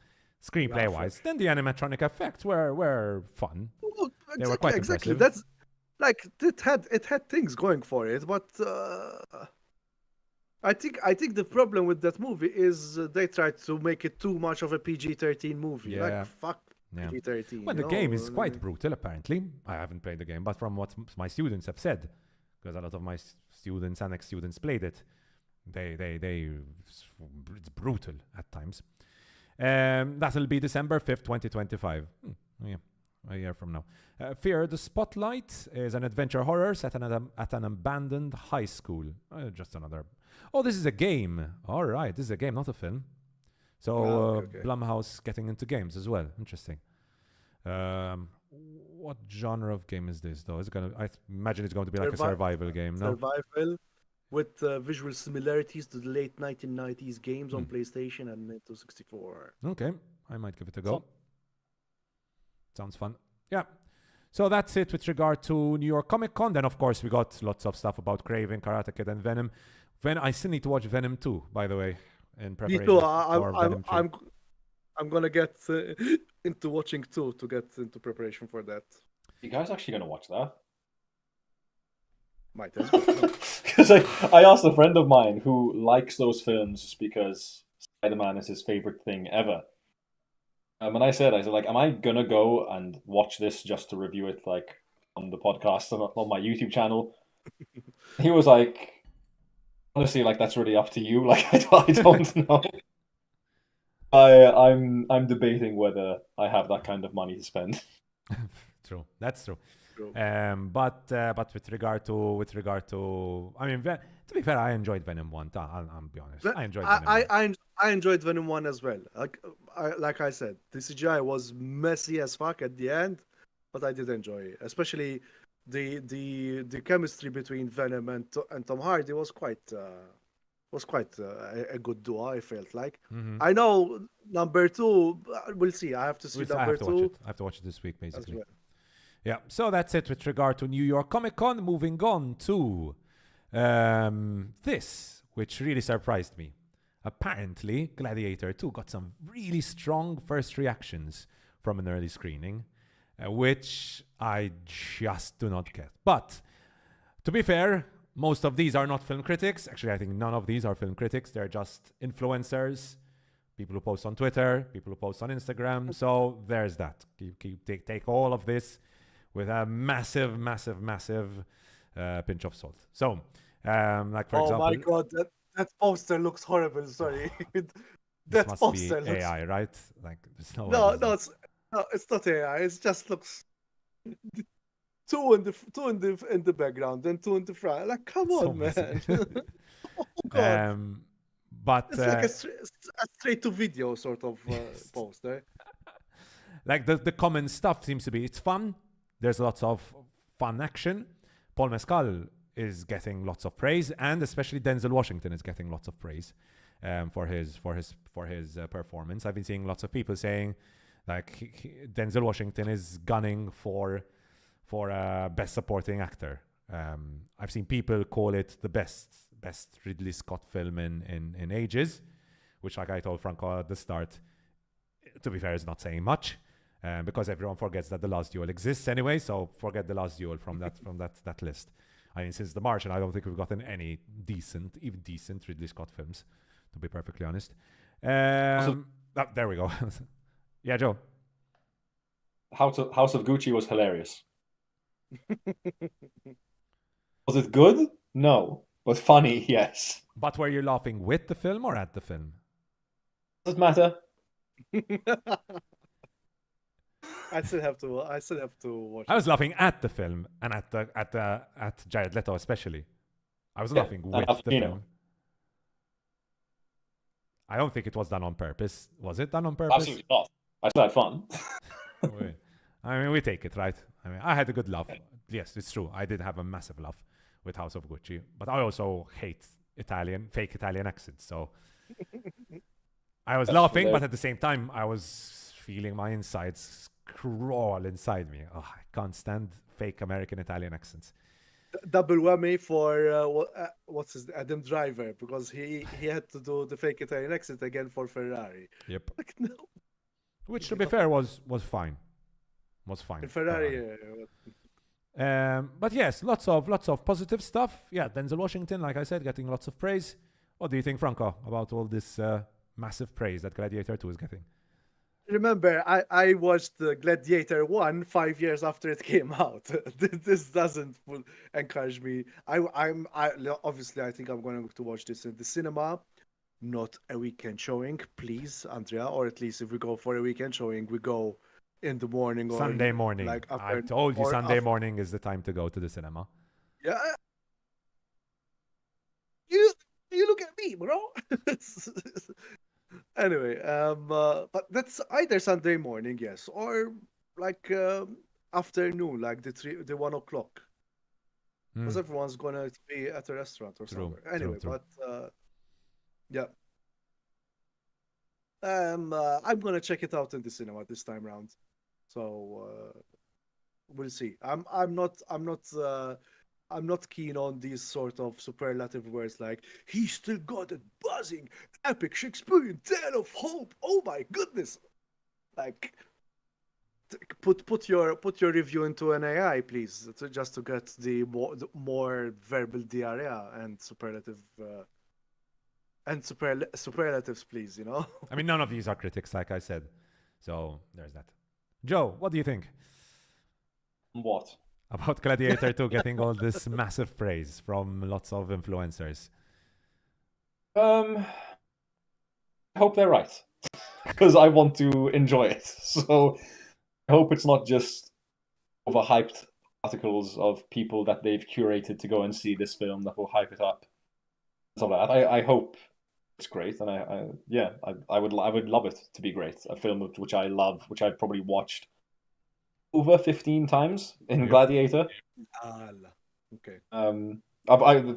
screenplay Rough, wise. Then the animatronic effects were fun. Well, They were quite exactly. impressive. That's like it had things going for it, but I think the problem with that movie is they tried to make it too much of a PG-13 movie. Yeah. Like fuck Yeah. PG-13. Well, the you game know? is quite brutal, apparently. I haven't played the game, but from what my students have said, because a lot of my students and ex-students played it, it's brutal at times. That'll be December 5th, 2025. Yeah, a year from now. Fear the Spotlight is an adventure horror set at an abandoned high school. Just another. Oh, this is a game. All right, this is a game, not a film. So Okay. Blumhouse getting into games as well. Interesting. What genre of game is this though? Is it gonna? I imagine it's going to be like a survival game. No. Survival with visual similarities to the late 1990s games on PlayStation and Nintendo 64. Okay, I might give it a go. So- Sounds fun. Yeah. So that's it with regard to New York Comic Con. Then of course we got lots of stuff about Kraven, Karate Kid, and Venom. I still need to watch Venom 2, by the way, in Me preparation too. for Venom 3. I'm gonna get into watching too to get into preparation for that. You guys actually going to watch that? Might as well. Because I asked a friend of mine who likes those films just because Spider-Man is his favorite thing ever. And I said, like, am I gonna go and watch this just to review it, like, on the podcast on my YouTube channel? He was like, honestly, like, that's really up to you. Like, I don't know. I'm debating whether I have that kind of money to spend. True, that's true. True. But with regard to, I mean, to be fair, I enjoyed Venom 1. I'll be honest. I enjoyed Venom 1. I enjoyed Venom 1 as well. Like I said, the CGI was messy as fuck at the end, but I did enjoy it. Especially the chemistry between Venom and Tom Hardy was quite a good duo. I felt like. Mhm. I know number 2. We'll see. I have to see I number have to watch 2 it. I have to watch it this week, as basically. well. Yeah, so that's it with regard to New York Comic Con. Moving on to this, which really surprised me. Apparently, Gladiator 2 got some really strong first reactions from an early screening, which I just do not get. But to be fair, most of these are not film critics. Actually, I think none of these are film critics. They're just influencers, people who post on Twitter, people who post on Instagram. So there's that. Take all of this with a massive pinch of salt. So, like for example, my god, that poster looks horrible. Sorry, this that must poster be looks. AI, right? Like there's no. No, way this is- it's not AI. It just looks two in the background and 2 in the front. Like, come So on, messy. man. Oh god, But it's like a straight to video sort of poster. like the common stuff seems to be it's fun. There's lots of fun action. Paul Mescal is getting lots of praise, and especially Denzel Washington is getting lots of praise for his performance. I've been seeing lots of people saying like Denzel Washington is gunning for best supporting actor I've seen people call it the best Ridley Scott film in ages, which, like I told Franco at the start, to be fair, is not saying much, because everyone forgets that The Last Duel exists anyway. So forget The Last Duel from that list. I mean, since The Martian, I don't think we've gotten any even decent Ridley Scott films, to be perfectly honest. There we go. Yeah, Joe. House of Gucci was hilarious. Was it good? No. But funny, yes. But were you laughing with the film or at the film? Does it matter? I still have to watch. I was laughing at the film and at Jared Leto especially. I was laughing with the film. I don't think it was done on purpose. Was it done on purpose? Absolutely not. I still had fun. I mean, we take it, right? I mean, I had a good laugh. Yes, it's true. I did have a massive laugh with House of Gucci, but I also hate fake Italian accents. So I was laughing, but at the same time, I was feeling my insides crawl inside me. Oh, I can't stand fake American Italian accents. Double whammy for what's his Adam Driver, because he had to do the fake Italian accent again for Ferrari. Yep. Like, no. Which, to be fair, was fine. Was fine. In Ferrari. But yes, lots of positive stuff. Yeah, Denzel Washington, like I said, getting lots of praise. What do you think, Franco, about all this massive praise that Gladiator 2 is getting? Remember, I watched the Gladiator 1 5 years after it came out. This doesn't encourage me. Obviously, I think I'm going to watch this in the cinema, not a weekend showing, please, Andrea. Or at least if we go for a weekend showing, we go in the morning or Sunday morning. Like after, I told you Sunday morning is the time to go to the cinema. Yeah. You look at me, bro. Anyway, but that's either Sunday morning, yes, or like afternoon, like the 1 o'clock, because everyone's gonna be at a restaurant or somewhere. Anyway, but yeah, I'm gonna check it out in the cinema this time round. So we'll see. I'm not keen on these sort of superlative words like "he still got it buzzing, epic Shakespearean tale of hope." Oh my goodness! Like, put your review into an AI, please, just to get the more verbal diarrhea and superlatives, please. You know. I mean, none of these are critics, like I said. So there's that. Joe, what do you think? What? About Gladiator 2 getting all this massive praise from lots of influencers? I hope they're right, because I want to enjoy it. So I hope it's not just overhyped articles of people that they've curated to go and see this film that will hype it up. So that I hope it's great, and I would love it to be great. A film which I love, which I've probably watched over 15 times in Gladiator. Okay.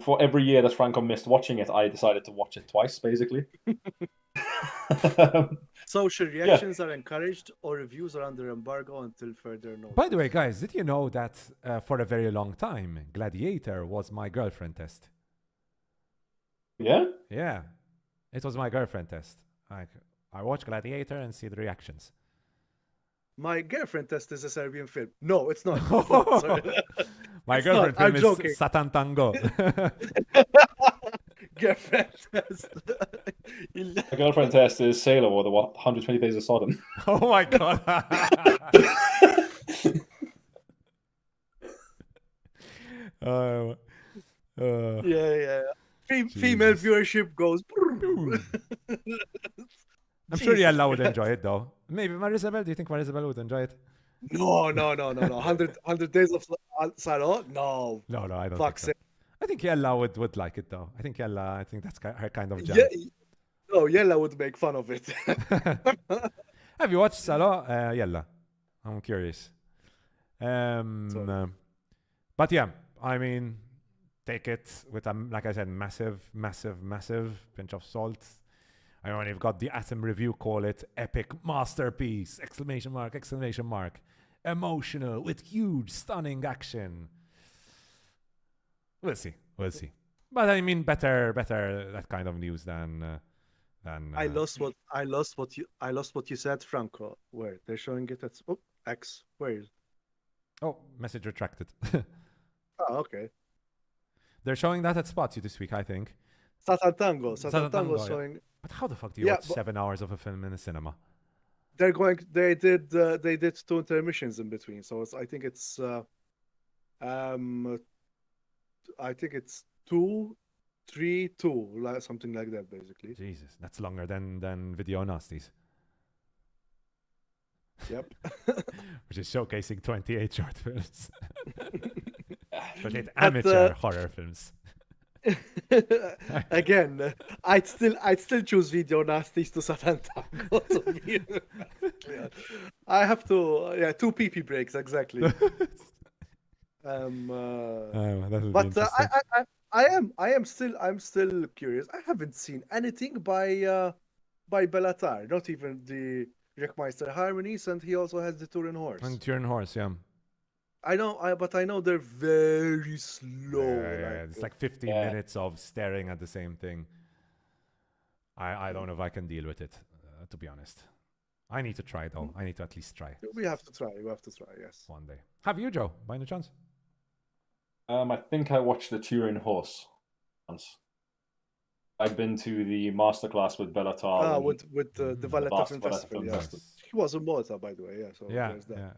For every year that Franco missed watching it, I decided to watch it twice, basically. Social reactions are encouraged, or reviews are under embargo until further notice. By the way, guys, did you know that for a very long time, Gladiator was my girlfriend test? Yeah? Yeah. It was my girlfriend test. I watch Gladiator and see the reactions. My girlfriend test is a Serbian film. No, it's not. Sorry. My girlfriend film is joking. Satan Tango. Girlfriend test. My girlfriend test is Sailor or the 120 Days of Sodom. Oh my god. Yeah. Female viewership goes. I'm sure Yella would enjoy it, though. Maybe Marisabel. Do you think Marisabel would enjoy it? No. 100 Days of Salo? No. No, I don't Fuck think so. I think Yella would like it, though. I think that's her kind of jam. No, Yella would make fun of it. Have you watched Salo? Yella. I'm curious. But yeah, I mean, take it with, like I said, massive pinch of salt. I mean, you've got the Atom review call it epic masterpiece! ! Emotional with huge, stunning action. We'll see. But I mean, better that kind of news than. I lost what you said, Franco. Where they're showing it at X. Where is? Oh, message retracted. Oh, okay. They're showing that at Spots this week, I think. Satantango Yeah. showing. But how the fuck do you watch 7 hours of a film in a cinema? They did 2 intermissions in between, so I think it's 2, 3, 2, something like that, basically. Jesus, that's longer than Video Nasties. Yep. Which is showcasing 28 short films. But it's amateur horror films. Again, I'd still choose Video Nasties to Satantango. I have to 2 PP breaks exactly. But I'm still curious. I haven't seen anything by Bellatar, not even the Reckmeister Harmonies, and he also has the Turin Horse. And Turin Horse, yeah. I know they're very slow. Yeah. It's like 15 minutes of staring at the same thing. I don't know if I can deal with it, to be honest. I need to try though. I need to at least try. We have to try. Yes. One day. Have you, Joe, by any chance? I think I watched the Turin Horse once. I've been to the masterclass with Bellatar. With the Valletta Film Festival. Yeah. Festival. He was in Malta, by the way. Yeah. So Yeah. there's that.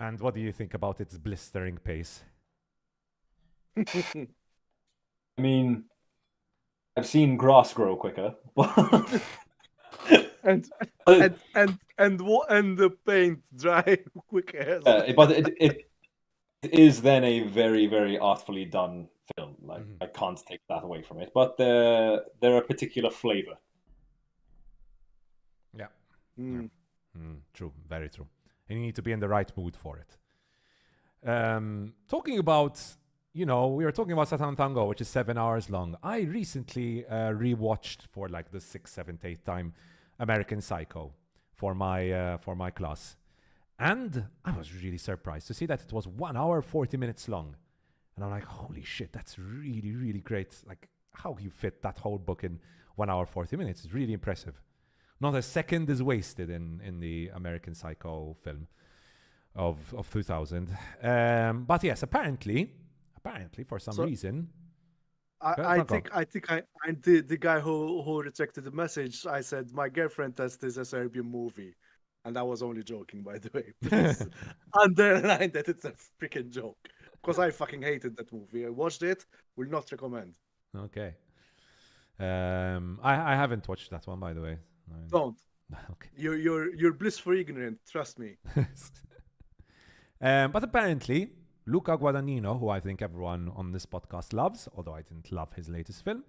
And what do you think about its blistering pace? I mean, I've seen grass grow quicker, but and the paint dry quicker. But it is then a very, very artfully done film. Like I can't take that away from it. But they're a particular flavor. Yeah. True. Very true. And you need to be in the right mood for it. Talking about, we were talking about Satantango, which is 7 hours long. I recently rewatched for like the 6th, 7th, 8th time American Psycho for my class. And I was really surprised to see that it was 1 hour, 40 minutes long. And I'm like, holy shit, that's really, really great. Like, how you fit that whole book in 1 hour, 40 minutes is really impressive. Not a second is wasted in the American Psycho film of 2000. But yes, apparently, for some reason, I think I'm the guy who rejected the message. I said my girlfriend test is a Serbian movie, and I was only joking, by the way. Please underline that it's a freaking joke, because I fucking hated that movie. I watched it. Will not recommend. Okay. I haven't watched that one, by the way. Don't. Okay. You're blissfully ignorant. Trust me. But apparently, Luca Guadagnino, who I think everyone on this podcast loves, although I didn't love his latest film,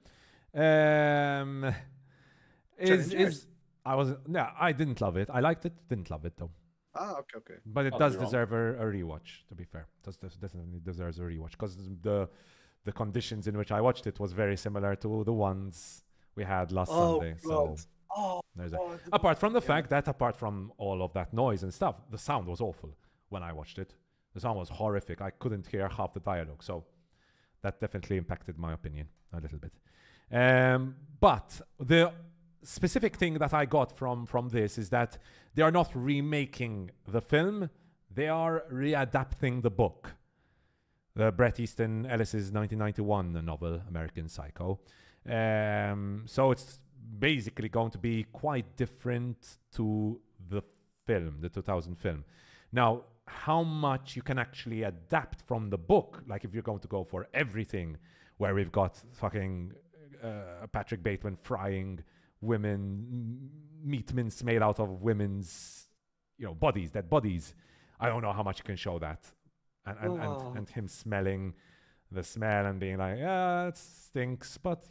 I didn't love it. I liked it. Didn't love it though. Okay. But it does deserve a rewatch. To be fair, definitely deserves a rewatch because the conditions in which I watched it was very similar to the ones we had last Sunday. So. There's apart from the fact that apart from all of that noise and stuff, the sound was awful when I watched it. The sound was horrific. I couldn't hear half the dialogue. So that definitely impacted my opinion a little bit. But the specific thing that I got from this is that they are not remaking the film. They are readapting the book. The Bret Easton Ellis's 1991 novel, American Psycho. So it's basically going to be quite different to the film, the 2000 film. Now, how much you can actually adapt from the book, like if you're going to go for everything, where we've got fucking Patrick Bateman frying women, meat mince made out of women's, bodies, dead bodies. I don't know how much you can show that, and him smelling the smell and being like, yeah, it stinks, but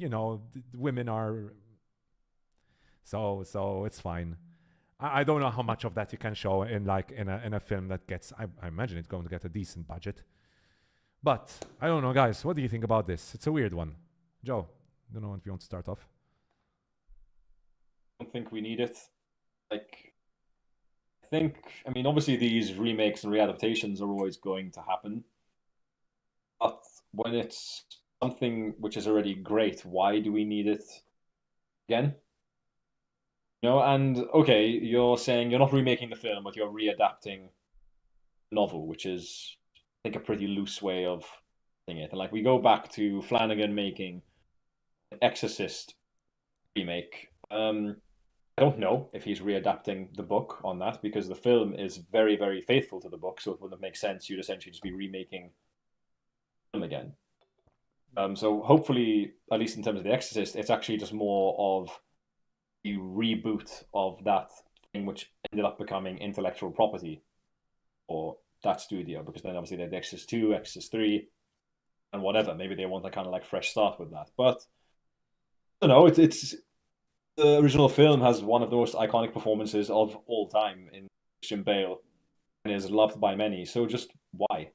women are. So it's fine. I don't know how much of that you can show in a film that gets. I imagine it's going to get a decent budget. But I don't know, guys. What do you think about this? It's a weird one. Joe, I don't know if you want to start off. I don't think we need it. Obviously these remakes and readaptations are always going to happen. But when it's something which is already great, why do we need it again? And okay, you're saying you're not remaking the film, but you're readapting the novel, which is, I think, a pretty loose way of saying it. And like we go back to Flanagan making an Exorcist remake. I don't know if he's readapting the book on that because the film is very, very faithful to the book, so it wouldn't make sense. You'd essentially just be remaking the film again. So hopefully, at least in terms of The Exorcist, it's actually just more of a reboot of that thing which ended up becoming intellectual property for that studio, because then obviously they had The Exorcist 2, Exorcist 3, and whatever. Maybe they want a kind of like fresh start with that. But I don't know, it's the original film has one of the most iconic performances of all time in Christian Bale and is loved by many. So just why?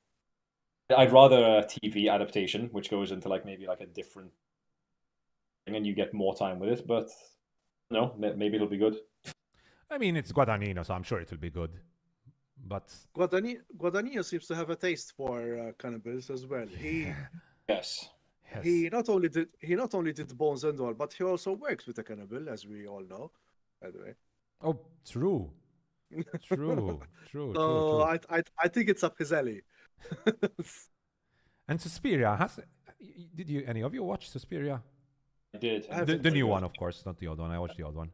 I'd rather a TV adaptation, which goes into like maybe like a different thing and you get more time with it. But no, maybe it'll be good. I mean, it's Guadagnino, so I'm sure it will be good. But Guadagnino seems to have a taste for cannibals as well. Yes. He not only did Bones and all, but he also works with a cannibal, as we all know. By the way. Oh, true. True. So I think it's up his alley. And Suspiria did you any of you watch Suspiria? I did. The new one, of course, not the old one. I watched the old one.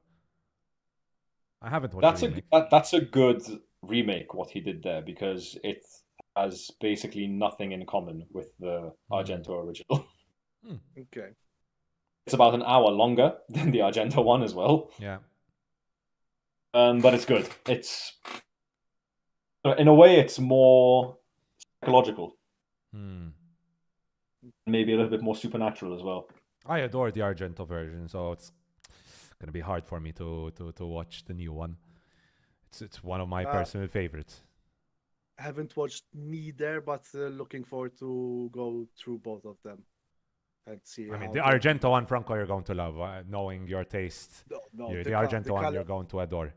I haven't watched the remake. That's a good remake, what he did there, because it has basically nothing in common with the Argento original. Okay. It's about an hour longer than the Argento one as well. Yeah. But it's good. It's in a way it's more psychological. Maybe a little bit more supernatural as well. I adore the Argento version, so it's gonna be hard for me to watch the new one. It's one of my personal favorites. I haven't watched neither, but looking forward to go through both of them and see. I mean, the Argento one, Franco, you're going to love, knowing your taste. No, the Argento one, you're going to adore.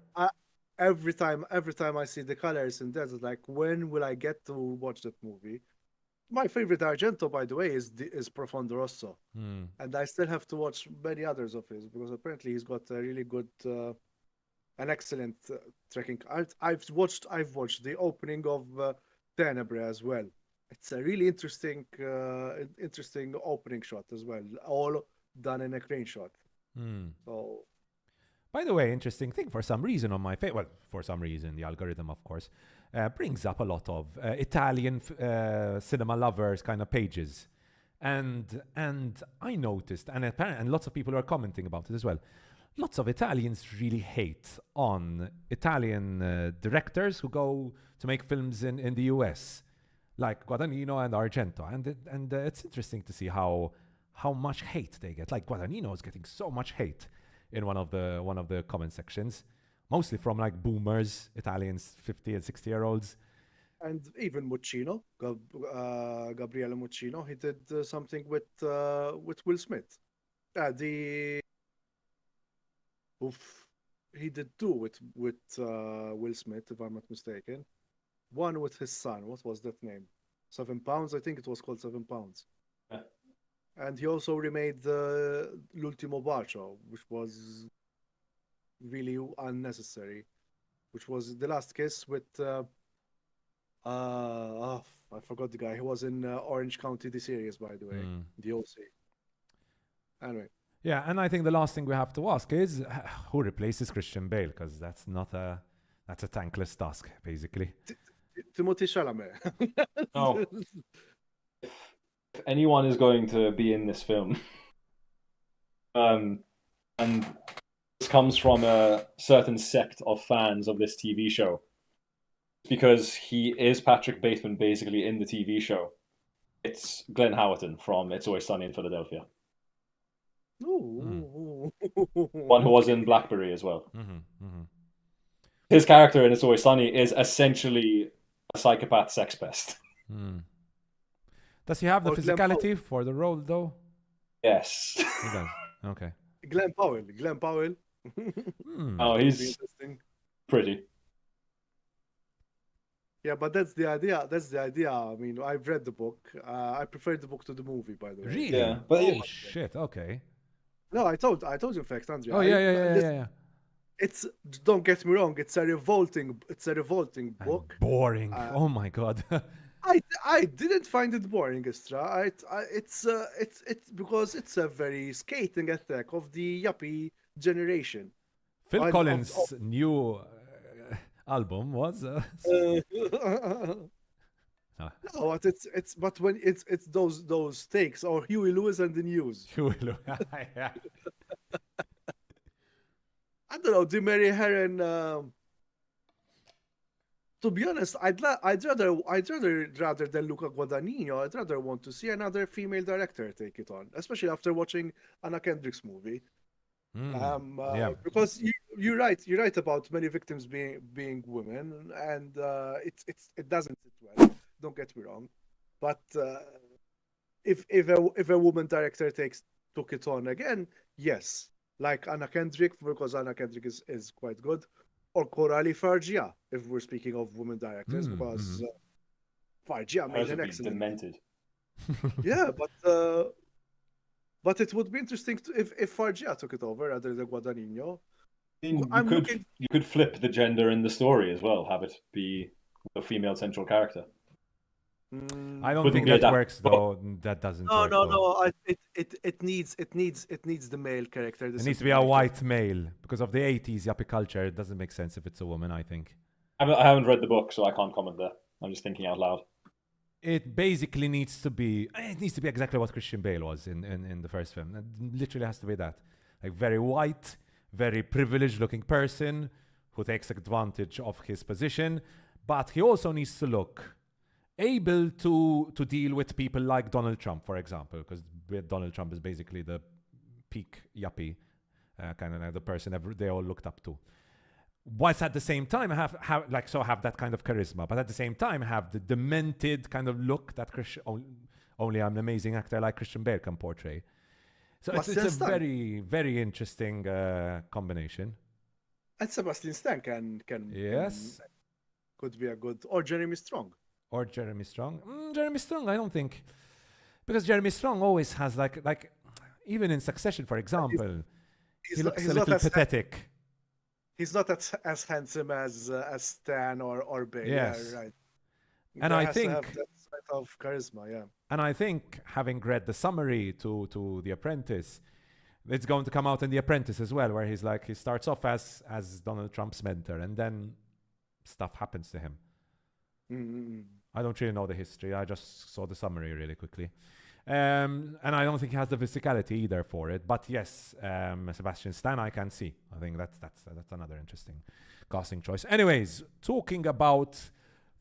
Every time I see the colors in that, it's like, when will I get to watch that movie? My favorite Argento, by the way, is Profondo Rosso, and I still have to watch many others of his because apparently he's got a really good, an excellent tracking. I've watched the opening of Tenebrae as well. It's a really interesting opening shot as well, all done in a crane shot. So, by the way, interesting thing. For some reason, the algorithm, of course, brings up a lot of Italian cinema lovers kind of pages, and I noticed, and lots of people are commenting about it as well. Lots of Italians really hate on Italian directors who go to make films in the US, like Guadagnino and Argento, and it's interesting to see how much hate they get. Like Guadagnino is getting so much hate in one of the comment sections, mostly from like boomers, Italians, 50 and 60-year-olds. And even Muccino, Gabriele Muccino, he did something with Will Smith. He did two with Will Smith, if I'm not mistaken. One with his son. What was that name? 7 Pounds, I think it was called 7 Pounds. Yeah. And he also remade L'Ultimo Bacio, which was really unnecessary, which was The Last Kiss with I forgot the guy. He was in Orange County, the series, by the way, the OC. Anyway. Yeah, and I think the last thing we have to ask is who replaces Christian Bale, because that's a thankless task, basically. Timothée Chalamet. No. If anyone is going to be in this film, and this comes from a certain sect of fans of this TV show, because he is Patrick Bateman basically in the TV show. It's Glenn Howerton from It's Always Sunny in Philadelphia. One who was in Blackberry as well. His character in It's Always Sunny is essentially a psychopath sex pest. Does he have the physicality for the role, though? Yes. He does. Okay. Glenn Powell. Oh, he's pretty. Yeah, but that's the idea. That's the idea. I mean, I've read the book. I prefer the book to the movie, by the way. Really? Yeah, but Oh yeah. shit. Okay. No, I told you, in fact, Andrea. Oh yeah, yeah, yeah, yeah, yeah. It's don't get me wrong. It's a revolting And book. boring. Uh, Oh my god. I didn't find it boring, Istra. It's because it's a very scathing attack of the yuppie generation. Phil And Collins' new album was. Ah, no, but when it's those takes or Huey Lewis and the News. yeah. I don't know, the Mary Herron. To be honest, I'd rather than Luca Guadagnino, I'd rather want to see another female director take it on, especially after watching Anna Kendrick's movie. Yeah. Because you're right about many victims being women, and it doesn't sit well. Don't get me wrong, but if a woman director took it on again, yes, like Anna Kendrick, because Anna Kendrick is quite good, or Coralie Fargia, if we're speaking of women directors, because Fargia made Hers an would be excellent. demented. Yeah, but it would be interesting if Fargia took it over rather than Guadagnino. I mean, I'm looking. you could flip the gender in the story as well, have it be a female central character. I don't Wouldn't think be that that- works though. That doesn't No, work. no, though. no. It needs the male character. It needs to be a white male because of the 80s yuppie culture. It doesn't make sense if it's a woman, I think. I haven't read the book, so I can't comment there. I'm just thinking out loud. It basically needs to be exactly what Christian Bale was in the first film. It literally has to be that. Like very white, very privileged looking person who takes advantage of his position, but he also needs to look able to deal with people like Donald Trump, for example, because Donald Trump is basically the peak yuppie, kind of like the person they all looked up to. Whilst at the same time have that kind of charisma, but at the same time have the demented kind of look that only an amazing actor like Christian Bale can portray. So it's a very, very interesting combination. And Sebastian Stan could be a good, or Jeremy Strong. Or Jeremy Strong. Jeremy Strong, I don't think, because Jeremy Strong always has like even in Succession, for example, he looks a little pathetic. He's not as handsome as Stan or Bale. Yes. Yeah, right. And I think to have that sort of charisma, yeah. And I think, having read the summary to The Apprentice, it's going to come out in The Apprentice as well, where he starts off as Donald Trump's mentor, and then stuff happens to him. Mm-hmm. I don't really know the history. I just saw the summary really quickly. And I don't think he has the physicality either for it. But yes, Sebastian Stan, I can see. I think that's another interesting casting choice. Anyways, talking about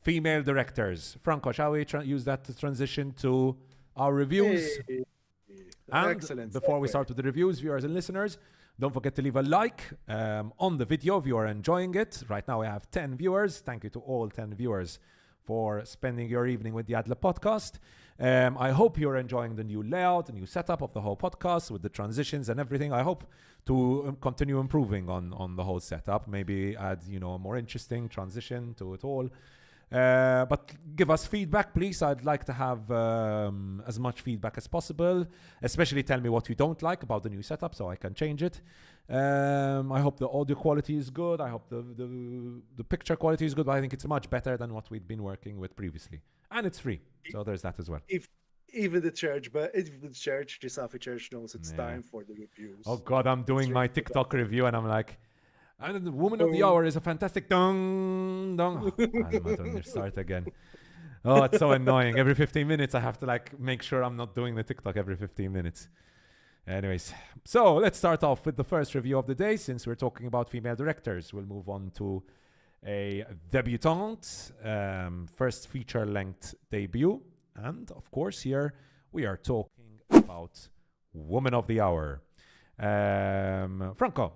female directors. Franco, shall we use that to transition to our reviews? Hey. And Excellent. before we start with the reviews, viewers and listeners, don't forget to leave a like on the video if you are enjoying it. Right now we have 10 viewers. Thank you to all 10 viewers for spending your evening with the Ad Lib Podcast. I hope you're enjoying the new layout, the new setup of the whole podcast with the transitions and everything. I hope to continue improving on the whole setup, maybe add a more interesting transition to it all. But give us feedback, please. I'd like to have as much feedback as possible, especially tell me what you don't like about the new setup so I can change it. I hope the audio quality is good. I hope the picture quality is good, but I think it's much better than what we'd been working with previously. And it's free, so there's that as well. Even the church, the Safi Church knows it's time for the reviews. Oh God, I'm doing my TikTok review and I'm like, and the Woman of the Hour is a fantastic dong. I'm not going to start again. Oh, it's so annoying. Every 15 minutes, I have to make sure I'm not doing the TikTok every 15 minutes. Anyways, so let's start off with the first review of the day. Since we're talking about female directors, we'll move on to a debutante, first feature-length debut. And of course, here we are talking about Woman of the Hour. Franco,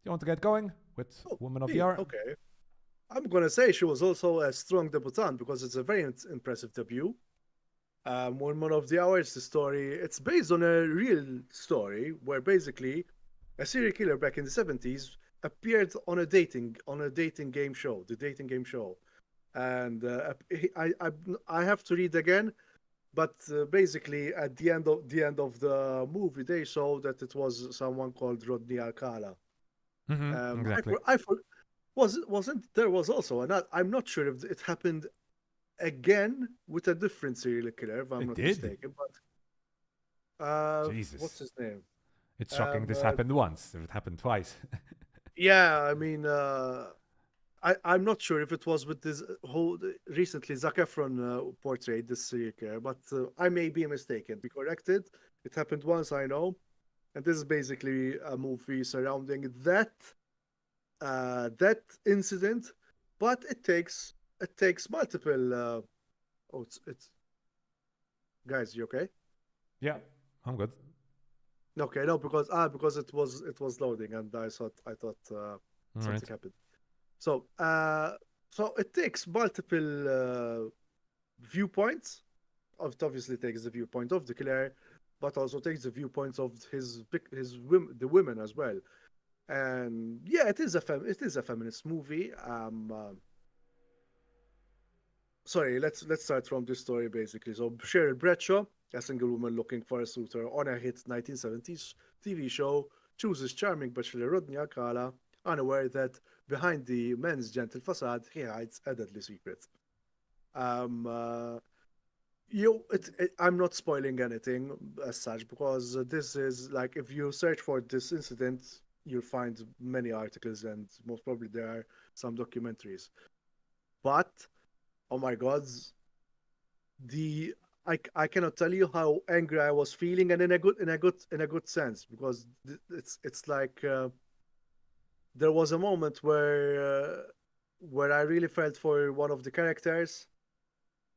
you want to get going with Woman of the Hour? Okay. I'm going to say she was also a strong debutante because it's a very impressive debut. Woman of the Hour is the story. It's based on a real story where basically a serial killer back in the 70s appeared on a dating game show, the dating game show. and I have to read again. But basically, at the end of the movie, they show that it was someone called Rodney Alcala. I Exactly. for, I for, wasn't there was also another. I'm not sure if it happened again with a different serial killer, if I'm It not did. mistaken. But what's Jesus. his name? It's shocking Um, this uh, happened once. If it happened twice. yeah, I mean, I'm not sure if it was with this whole recently Zac Efron portrayed this serial killer, but I may be mistaken. Be corrected. It happened once, I know, and this is basically a movie surrounding that incident, but it takes multiple. Oh, it's guys, you okay? Yeah, I'm good. Okay, no, because it was loading, and I thought All something right. happened. So it takes multiple viewpoints. It obviously takes the viewpoint of the killer, but also takes the viewpoints of the women as well. And yeah, it is a feminist movie. Sorry, let's start from this story basically. So Cheryl Bradshaw, a single woman looking for a suitor on a hit 1970s TV show, chooses charming bachelor Rodney Alcala, unaware that behind the men's gentle facade he hides a deadly secret. Um, uh, I'm not spoiling anything as such because this is like if you search for this incident, you'll find many articles and most probably there are some documentaries. But oh my god, the I cannot tell you how angry I was feeling, and in a good sense, because it's like there was a moment where I really felt for one of the characters,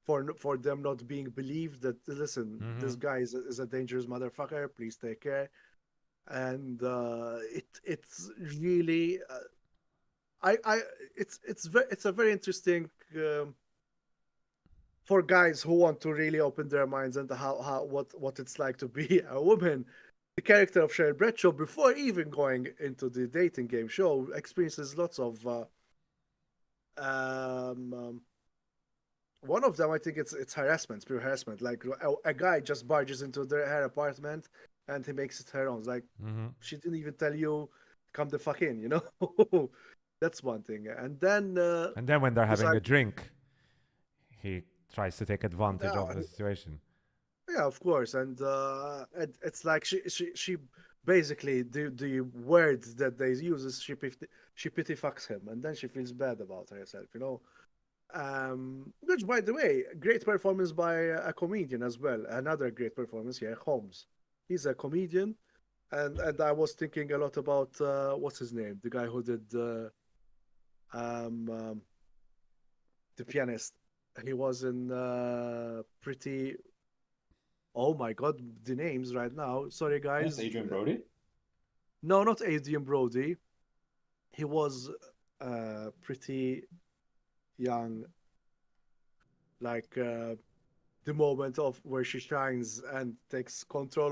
for them not being believed that listen, Mm-hmm. this guy is a dangerous motherfucker, please take care. And it's really I it's a very interesting for guys who want to really open their minds and how what it's like to be a woman. The character of Cheryl Bradshaw, before even going into the dating game show, experiences lots of um, um, one of them, I think it's harassment, pure harassment. Like a guy just barges into her apartment and he makes it her own. It's like Mm-hmm. she didn't even tell you, come the fuck in, you know? That's one thing. And then And then when they're having a besides, drink, he tries to take advantage uh, of the situation. yeah, of course. And it's like she basically the word that they use is she pity fucks him, and then she feels bad about herself, you know. Which, by the way, great performance by a comedian as well. Another great performance here, Holmes. He's a comedian, and I was thinking a lot about what's his name, the guy who did um, um, the pianist. He was in pretty. Oh my god, the names right now. Sorry, Yes, guys. Adrian Brody. No, not Adrian Brody. He was pretty young, like the moment of where she shines and takes control